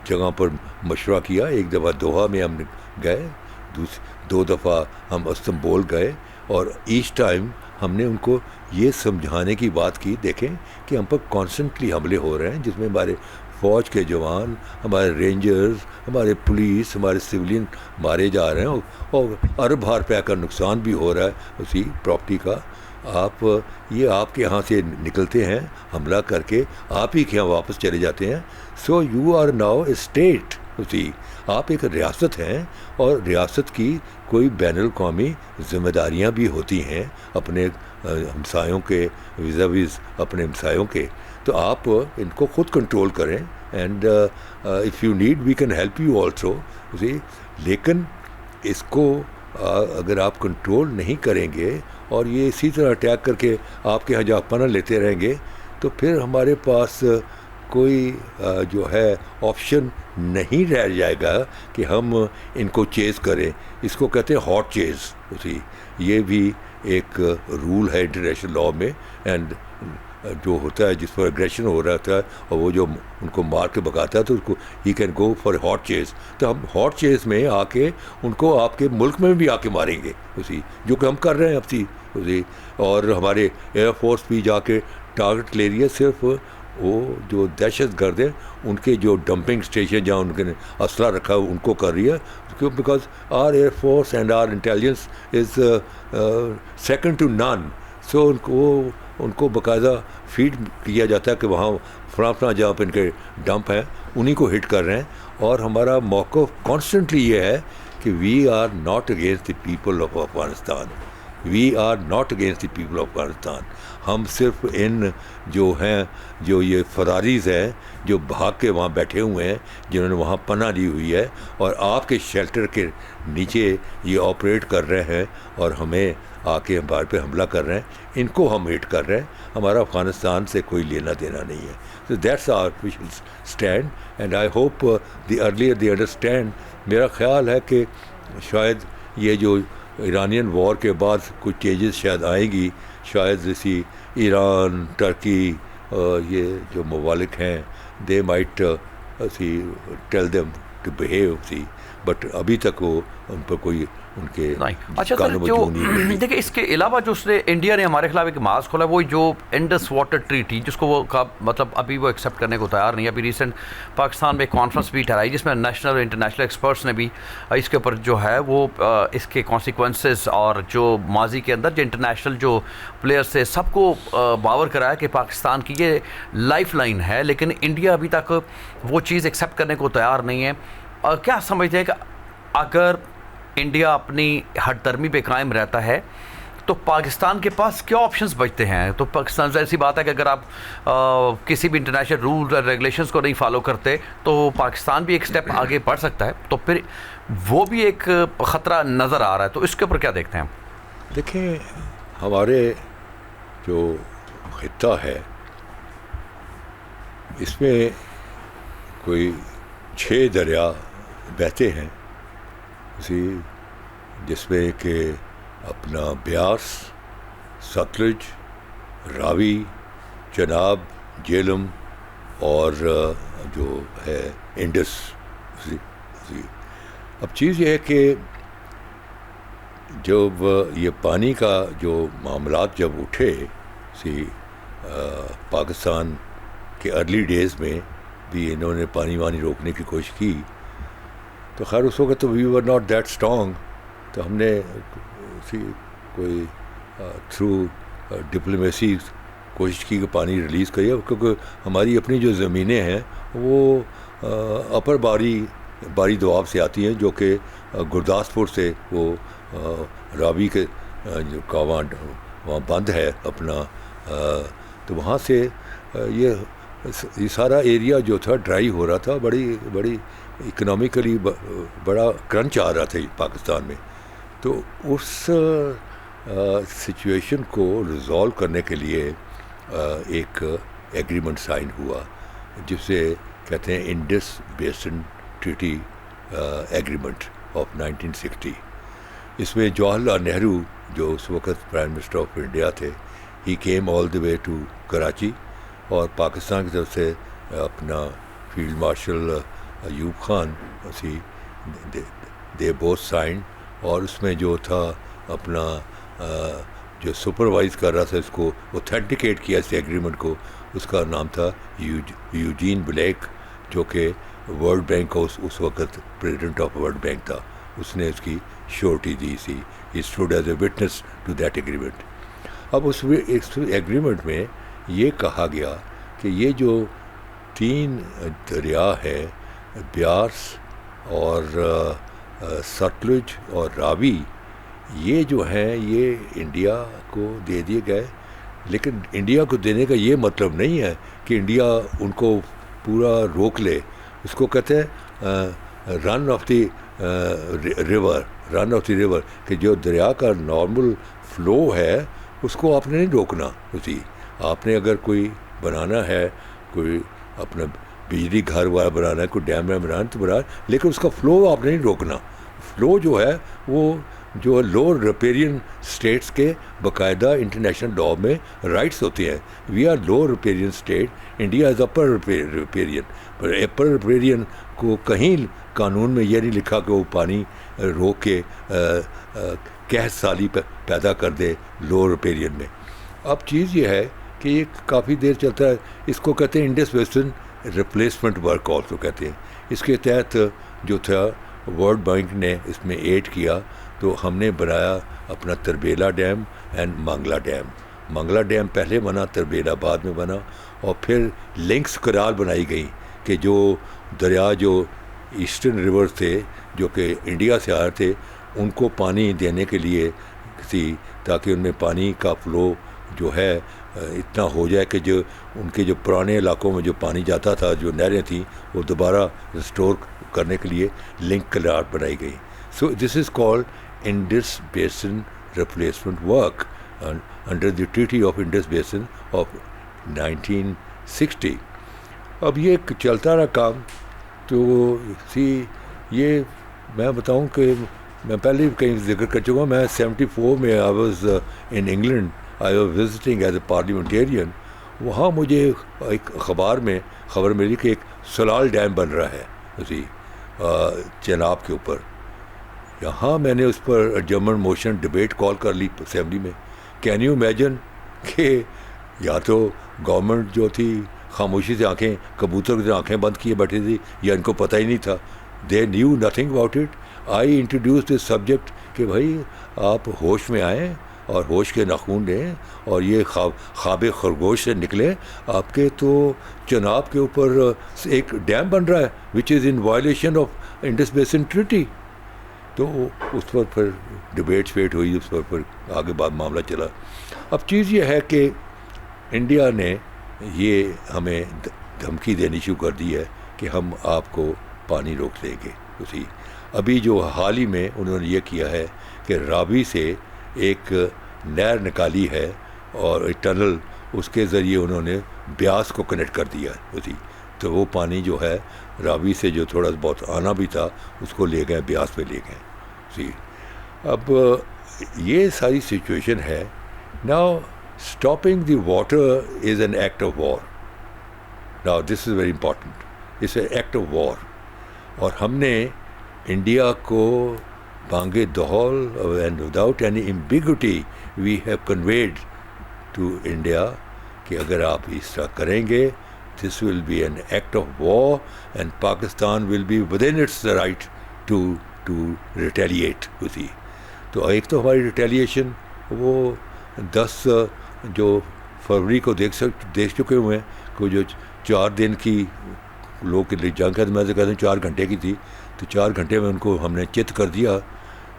جگہوں پر مشورہ کیا. ایک دفعہ دوحہ میں ہم گئے، 2 دفعہ ہم استنبول گئے، اور ایچ ٹائم ہم نے ان کو یہ سمجھانے کی بات کی، دیکھیں کہ ہم پر کانسٹنٹلی حملے ہو رہے ہیں جس میں ہمارے فوج کے جوان، ہمارے رینجرز، ہمارے پولیس، ہمارے سولین مارے جا رہے ہیں، اور ارب ہزار روپے کا نقصان بھی ہو رہا ہے اسی پراپرٹی کا. یہ آپ کے یہاں سے نکلتے ہیں حملہ کر کے، آپ ہی کے یہاں واپس چلے جاتے ہیں. So you are now a state. اسی آپ ایک ریاست ہیں اور ریاست کی کوئی بین الاقوامی ذمہ داریاں بھی ہوتی ہیں اپنے ہمسایوں کے ویزاویز اپنے ہمسایوں کے, تو آپ ان کو خود کنٹرول کریں. And if you need we can help you also. لیکن اس کو اگر آپ کنٹرول نہیں کریں گے اور یہ اسی طرح اٹیک کر کے آپ کے یہاں جا پناہ لیتے رہیں گے, تو پھر ہمارے پاس کوئی جو ہے آپشن نہیں رہ جائے گا کہ ہم ان کو چیز کریں. اس کو کہتے ہیں ہاٹ چیز. اسی یہ بھی ایک رول ہے انٹرنیشنل لاء میں. اینڈ جو ہوتا ہے جس پر اگریشن ہو رہا تھا اور وہ جو ان کو مار کے بھگاتا ہے تو اس کو ہی can go for hot chase. تو ہم ہاٹ چیز میں آ کے ان کو آپ کے ملک میں بھی آ کے ماریں گے, اسی جو کہ ہم کر رہے ہیں اب اسی. اور ہمارے ایئر فورس بھی جا کے ٹارگٹ لے رہی ہے. صرف وہ جو دہشت گرد ہیں ان کے جو ڈمپنگ اسٹیشن جہاں ان کے اسلحہ رکھا ہے ان کو کر رہی ہے, because our air force and our intelligence is second to none. So ان کو باقاعدہ فیڈ کیا جاتا ہے کہ وہاں فلاں جہاں پہ ان کے ڈمپ ہیں انہیں کو ہٹ کر رہے ہیں. اور ہمارا موقف کانسٹنٹلی یہ ہے کہ we are not against the people of Afghanistan. We are not against the people of Afghanistan. ہم صرف ان جو ہیں جو یہ فراریز ہیں جو بھاگ کے وہاں بیٹھے ہوئے ہیں جنہوں نے وہاں پناہ لی ہوئی ہے اور آپ کے شیلٹر کے نیچے یہ آپریٹ کر رہے ہیں اور ہمیں آ کے ہمارے پہ حملہ کر رہے ہیں, ان کو ہم ہٹ کر رہے ہیں. ہمارا افغانستان سے کوئی لینا دینا نہیں ہے. So that's our official stand and I hope the earlier they understand. میرا خیال ہے کہ شاید یہ جو ایرانین وار کے بعد کچھ چینجز شاید آئیں گی, شاید اسی ایران, ٹرکی, یہ جو ممالک ہیں they might tell them to behave. But ابھی تک وہ ان پر کوئی ان کے اچھا سر جو دیکھیں اس کے علاوہ جو اس نے انڈیا نے ہمارے خلاف ایک ماسک کھولا وہ جو انڈس واٹر ٹریٹی جس کو وہ مطلب ابھی وہ ایکسیپٹ کرنے کو تیار نہیں. ابھی ریسنٹ پاکستان میں ایک کانفرنس بھی ٹھہرائی جس میں نیشنل اور انٹرنیشنل ایکسپرٹس نے بھی اس کے اوپر جو ہے وہ اس کے کانسیکوینسز اور جو ماضی کے اندر جو انٹرنیشنل جو پلیئرس تھے سب کو باور کرایا کہ پاکستان کی یہ لائف لائن ہے, لیکن انڈیا ابھی تک وہ چیز ایکسیپٹ کرنے کو تیار نہیں ہے. کیا سمجھتے ہیں کہ اگر انڈیا اپنی ہٹ درمی پہ قائم رہتا ہے تو پاکستان کے پاس کیا آپشنز بچتے ہیں؟ تو پاکستان سے ایسی بات ہے کہ اگر آپ کسی بھی انٹرنیشنل رولز اور ریگولیشنز کو نہیں فالو کرتے تو پاکستان بھی ایک سٹیپ آگے بڑھ سکتا ہے, تو پھر وہ بھی ایک خطرہ نظر آ رہا ہے. تو اس کے اوپر کیا دیکھتے ہیں؟ دیکھیں ہمارے جو خطہ ہے اس میں کوئی 6 دریا بہتے ہیں اسی, جس میں کہ اپنا بیاس, ستلج, راوی, چناب, جہلم اور جو ہے انڈس. اب چیز یہ ہے کہ جب یہ پانی کا جو معاملات جب اٹھے پاکستان کے ارلی ڈیز میں بھی انہوں نے پانی وانی روکنے کی کوشش کی, تو خیر اس وقت تو وی ور ناٹ دیٹ اسٹرانگ. تو ہم نے کوئی تھرو ڈپلومیسی کوشش کی کہ پانی ریلیز کریے, کیونکہ ہماری اپنی جو زمینیں ہیں وہ اپر باری دواب سے آتی ہیں جو کہ گرداسپور سے وہ راوی کے کا وہاں بند ہے اپنا, تو وہاں سے یہ سارا ایریا جو تھا ڈرائی ہو رہا تھا. بڑی اکنامیکلی بڑا کرنچ آ رہا تھا پاکستان میں. تو اس سچویشن کو ریزالو کرنے کے لیے ایک ایگریمنٹ سائن ہوا جس سے کہتے ہیں Indus basin treaty agreement of 1960. اس میں جواہر لال نہرو جو اس وقت پرائم منسٹر آف انڈیا تھے, he came all the way to Karachi, اور پاکستان کی طرف سے اپنا field marshal Ayub Khan they both sign. اور اس میں جو تھا اپنا جو سپروائز کر رہا تھا اس کو اوتھینٹیکیٹ کیا اس ایگریمنٹ کو, اس کا نام تھا یوجین بلیک, جو کہ ورلڈ بینک کا اس وقت پریزیڈنٹ آف ورلڈ بینک تھا. اس نے اس کی شورٹی دی سی. He stood as a witness to that agreement. اب اس ایگریمنٹ میں یہ کہا گیا کہ یہ جو 3 دریا ہے بیاس, اور ستلج اور راوی یہ جو ہیں یہ انڈیا کو دے دیے گئے. لیکن انڈیا کو دینے کا یہ مطلب نہیں ہے کہ انڈیا ان کو پورا روک لے. اس کو کہتے ہیں رن آف دی ریور, کہ جو دریا کا نارمل فلو ہے اس کو آپ نے نہیں روکنا. اسی آپ نے اگر کوئی بنانا ہے, کوئی اپنا بجلی گھر والا بنانا ہے, کوئی ڈیم بنانا ہے تو بنا, لیکن اس کا فلو آپ نے نہیں روکنا. فلو جو ہے وہ جو لوور ریپیرین اسٹیٹس کے باقاعدہ انٹرنیشنل لاء میں رائٹس ہوتے ہیں. We are lower riparian state, India is upper riparian. پر اپر ریپیرین کو کہیں قانون میں یہ نہیں لکھا کہ وہ پانی روک کے قحط سالی پیدا کر دے لوور ریپیرین میں. اب چیز یہ ہے کہ یہ کافی دیر چلتا ہے. اس کو کہتے ہیں Indus basin replacement work also کہتے ہیں. اس کے تحت جو تھا ورلڈ بینک نے اس میں ایڈ کیا, تو ہم نے بنایا اپنا Tarbela dam and Mangla dam. Mangla dam پہلے بنا, تربیلا بعد میں بنا, اور پھر لنکس کنال بنائی گئی کہ جو دریا جو ایسٹرن ریور تھے جو کہ انڈیا سے آ رہے تھے ان کو پانی دینے کے لیے تاکہ ان میں پانی کا فلو جو ہے اتنا ہو جائے کہ جو ان کے جو پرانے علاقوں میں جو پانی جاتا تھا, جو نہریں تھیں, وہ دوبارہ ریسٹور کرنے کے لیے لنک کنال بنائی گئی. So this is called Indus basin replacement work under the treaty of Indus basin of 1960. اب یہ چلتا رہا کام. تو یہ میں بتاؤں کہ میں پہلے بھی کہیں ذکر کر چکا ہوں, میں 74 میں I was in England, I was visiting as a parliamentarian. وہاں مجھے ایک اخبار میں خبر ملی کہ ایک سلال ڈیم بن رہا ہے اسی چناب کے اوپر. یہاں میں نے اس پر جرمن موشن ڈبیٹ کال کر لی اسمبلی میں. کین یو امیجن کہ یا تو گورنمنٹ جو تھی خاموشی سے آنکھیں, کبوتر کی آنکھیں بند کیے بیٹھی تھی, یا ان کو پتہ ہی نہیں تھا. They knew nothing about it. I introduce this subject کہ بھائی آپ ہوش میں آئیں اور ہوش کے ناخون لیں, اور یہ خواب خرگوش سے نکلیں. آپ کے تو چناب کے اوپر ایک ڈیم بن رہا ہے which is in violation of Indus basin treaty. تو اس پر پھر ڈبیٹ ہوئی, اس پر پھر آگے بعد معاملہ چلا. اب چیز یہ ہے کہ انڈیا نے یہ ہمیں دھمکی دینی شروع کر دی ہے کہ ہم آپ کو پانی روک دیں گے. اسی ابھی جو حال ہی میں انہوں نے یہ کیا ہے کہ راوی سے ایک نہر نکالی ہے اور ایک ٹنل, اس کے ذریعے انہوں نے بیاس کو کنیکٹ کر دیا ہے اسی. تو وہ پانی جو ہے راوی سے جو تھوڑا بہت آنا بھی تھا اس کو لے گئے, بیاس پہ لے گئے اسی. اب یہ ساری سچویشن ہے. Now stopping the water is an act of war. Now this is very important, it's an act of war. اور ہم نے انڈیا کو بانگ دہل and without any ambiguity we have conveyed to India کہ اگر آپ اس طرح کریں گے this will be an act of war and Pakistan will be within its right to retaliate. اسی تو ایک تو ہماری ریٹیلیشن وہ 10 جو فروری کو دیکھ چکے ہوئے ہیں کہ جو 4 دن کی لوگ کے لیے جنگ ہے, تو میں سے کہتا ہوں 4 گھنٹے کی تھی, تو 4 گھنٹے میں ان کو ہم نے چت کر دیا.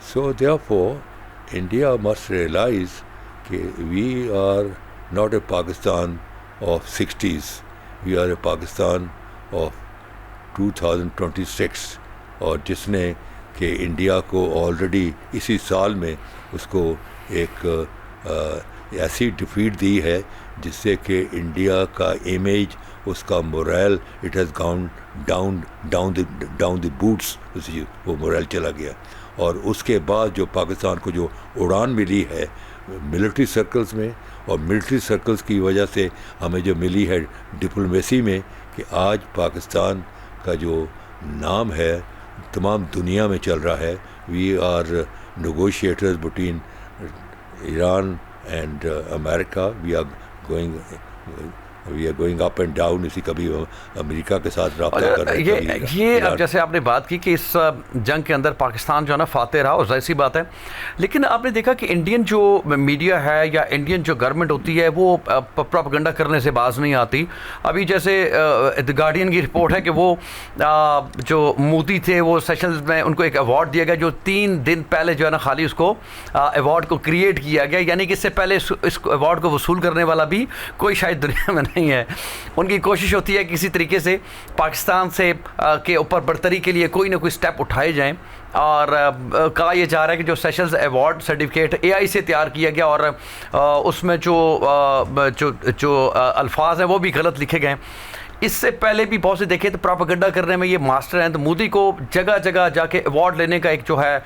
سو therefore انڈیا must realize کہ we are not a Pakistan of 60s, we are a Pakistan of 2026. اور جس نے کہ انڈیا کو آلریڈی اسی سال میں اس کو ایک ایسی ڈیفیٹ دی ہے جس سے کہ انڈیا کا امیج, اس کا morale, it has gone down the boots. وہ موریل چلا گیا. اور اس کے بعد جو پاکستان کو جو اڑان ملی ہے ملٹری سرکلز میں, اور ملٹری سرکلز کی وجہ سے ہمیں جو ملی ہے ڈپلومیسی میں, کہ آج پاکستان کا جو نام ہے تمام دنیا میں چل رہا ہے. We are negotiators between Iran and America. We are going we are going up and down. اسی کبھی امریکہ کے ساتھ رابطہ کر رہے ہیں. یہ اب جیسے آپ نے بات کی کہ اس جنگ کے اندر پاکستان جو ہے نا فاتح رہا، اور ظاہر سی بات ہے، لیکن آپ نے دیکھا کہ انڈین جو میڈیا ہے یا انڈین جو گورنمنٹ ہوتی ہے وہ پروپیگنڈا کرنے سے باز نہیں آتی. ابھی جیسے دی گارڈین کی رپورٹ ہے کہ وہ جو مودی تھے وہ سیشنز میں ان کو ایک ایوارڈ دیا گیا جو 3 دن پہلے جو ہے نا خالی اس کو ایوارڈ کو کریٹ کیا گیا، یعنی کہ اس سے پہلے اس ایوارڈ کو وصول کرنے والا بھی کوئی شاید دنیا میں نہیں ہے. ان کی کوشش ہوتی ہے کسی طریقے سے پاکستان سے کے اوپر برتری کے لیے کوئی نہ کوئی سٹیپ اٹھائے جائیں، اور کہا یہ جا رہا ہے کہ جو سیشنز ایوارڈ سرٹیفکیٹ اے آئی سے تیار کیا گیا اور اس میں جو الفاظ ہیں وہ بھی غلط لکھے گئے. اس سے پہلے بھی بہت سے دیکھے تو پروپیگنڈا کرنے میں یہ ماسٹر ہیں. تو مودی کو جگہ جگہ جا کے ایوارڈ لینے کا ایک جو ہے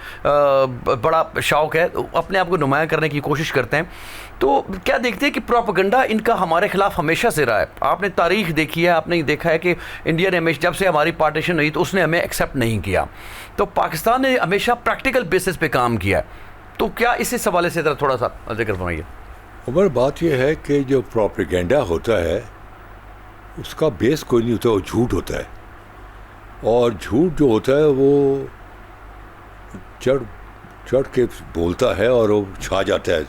بڑا شوق ہے، اپنے آپ کو نمایاں کرنے کی کوشش کرتے ہیں. تو کیا دیکھتے ہیں کہ پروپیگنڈا ان کا ہمارے خلاف ہمیشہ سے رہا ہے؟ آپ نے تاریخ دیکھی ہے، آپ نے دیکھا ہے کہ انڈیا نے ہمیشہ جب سے ہماری پارٹیشن ہوئی تو اس نے ہمیں ایکسیپٹ نہیں کیا. تو پاکستان نے ہمیشہ پریکٹیکل بیسس پہ کام کیا ہے. تو کیا اس حوالے سے تھوڑا سا ذکر فرمائیے. عمر، بات یہ ہے کہ جو پروپیگنڈا ہوتا ہے اس کا بیس کوئی نہیں ہوتا، وہ جھوٹ ہوتا ہے. اور جھوٹ جو ہوتا ہے وہ چڑھ کے بولتا ہے اور وہ چھا جاتا ہے.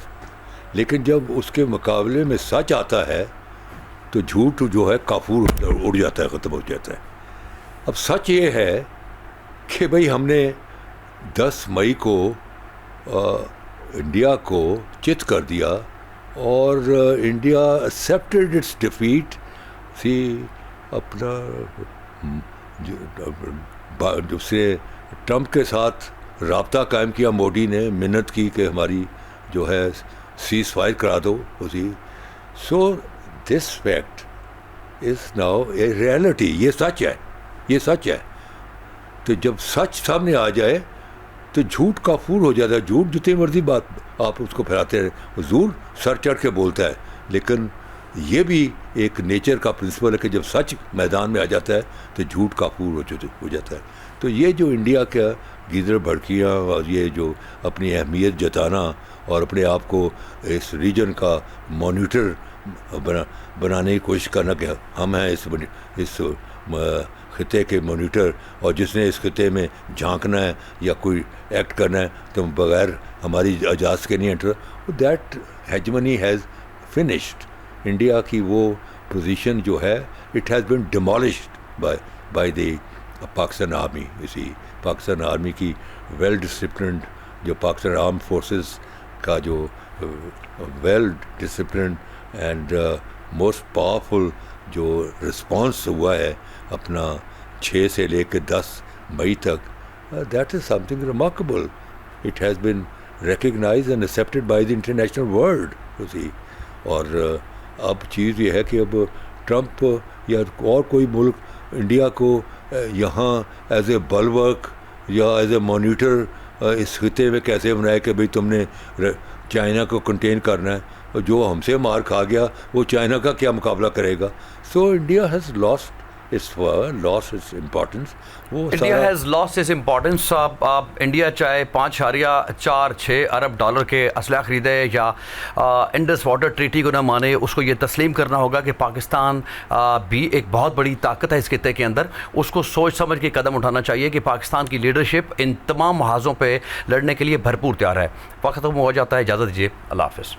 لیکن جب اس کے مقابلے میں سچ آتا ہے تو جھوٹ جو ہے کافور اڑ جاتا ہے، ختم ہو جاتا ہے. اب سچ یہ ہے کہ بھئی ہم نے 10 مئی کو انڈیا کو چت کر دیا اور انڈیا ایکسیپٹڈ اٹس ڈیفیٹ. اپنا دوسرے ٹرمپ کے ساتھ رابطہ قائم کیا، مودی نے منت کی کہ ہماری جو ہے سیز فائر کرا دو اسی. So this fact is now a reality. یہ سچ ہے، یہ سچ ہے. تو جب سچ سامنے آ جائے تو جھوٹ کافور ہو جاتا ہے. جھوٹ جتنی مرضی بات آپ اس کو پھیلاتے رہے، حضور سر چڑھ کے بولتا ہے. لیکن یہ بھی ایک نیچر کا پرنسپل ہے کہ جب سچ میدان میں آ جاتا ہے تو جھوٹ کافور ہو جاتا ہے. تو یہ جو انڈیا کا گیدڑ بھڑکیاں اور یہ جو اپنی اہمیت جتانا اور اپنے آپ کو اس ریجن کا مانیٹر بنانے کی کوشش کرنا کہ ہم ہیں اس خطے کے مانیٹر، اور جس نے اس خطے میں جھانکنا ہے یا کوئی ایکٹ کرنا ہے تو بغیر ہماری اجازت کے نہیں enter. That hegemony has finished. India کی وہ پوزیشن جو ہے it has been demolished by the Pakistan army. اسی پاکستان آرمی کی ویل ڈسپلنڈ جو پاکستان آرم فورسز کا جو well disciplined and most powerful جو رسپانس ہوا ہے اپنا 6 سے لے کے 10 مئی تک، that is something remarkable. It has been recognised and accepted by the international world. اسی اور اب چیز یہ ہے کہ اب ٹرمپ یا اور کوئی ملک انڈیا کو یہاں ایز اے بلورک یا ایز اے مانیٹر اس خطے میں کیسے بنایا کہ بھئی تم نے چائنا کو کنٹین کرنا ہے، اور جو ہم سے مار کھا گیا وہ چائنا کا کیا مقابلہ کرے گا. So India has lost its importance. India has lost its importance. آپ انڈیا چاہے 5.46 ارب ڈالر کے اسلحہ خریدے یا انڈس واٹر ٹریٹی کو نہ مانے، اس کو یہ تسلیم کرنا ہوگا کہ پاکستان بھی ایک بہت بڑی طاقت ہے اس خطے کے اندر. اس کو سوچ سمجھ کے قدم اٹھانا چاہیے کہ پاکستان کی لیڈرشپ ان تمام محاذوں پہ لڑنے کے لیے بھرپور تیار ہے. وقت ختم ہو جاتا ہے، اجازت دیجیے، اللہ حافظ.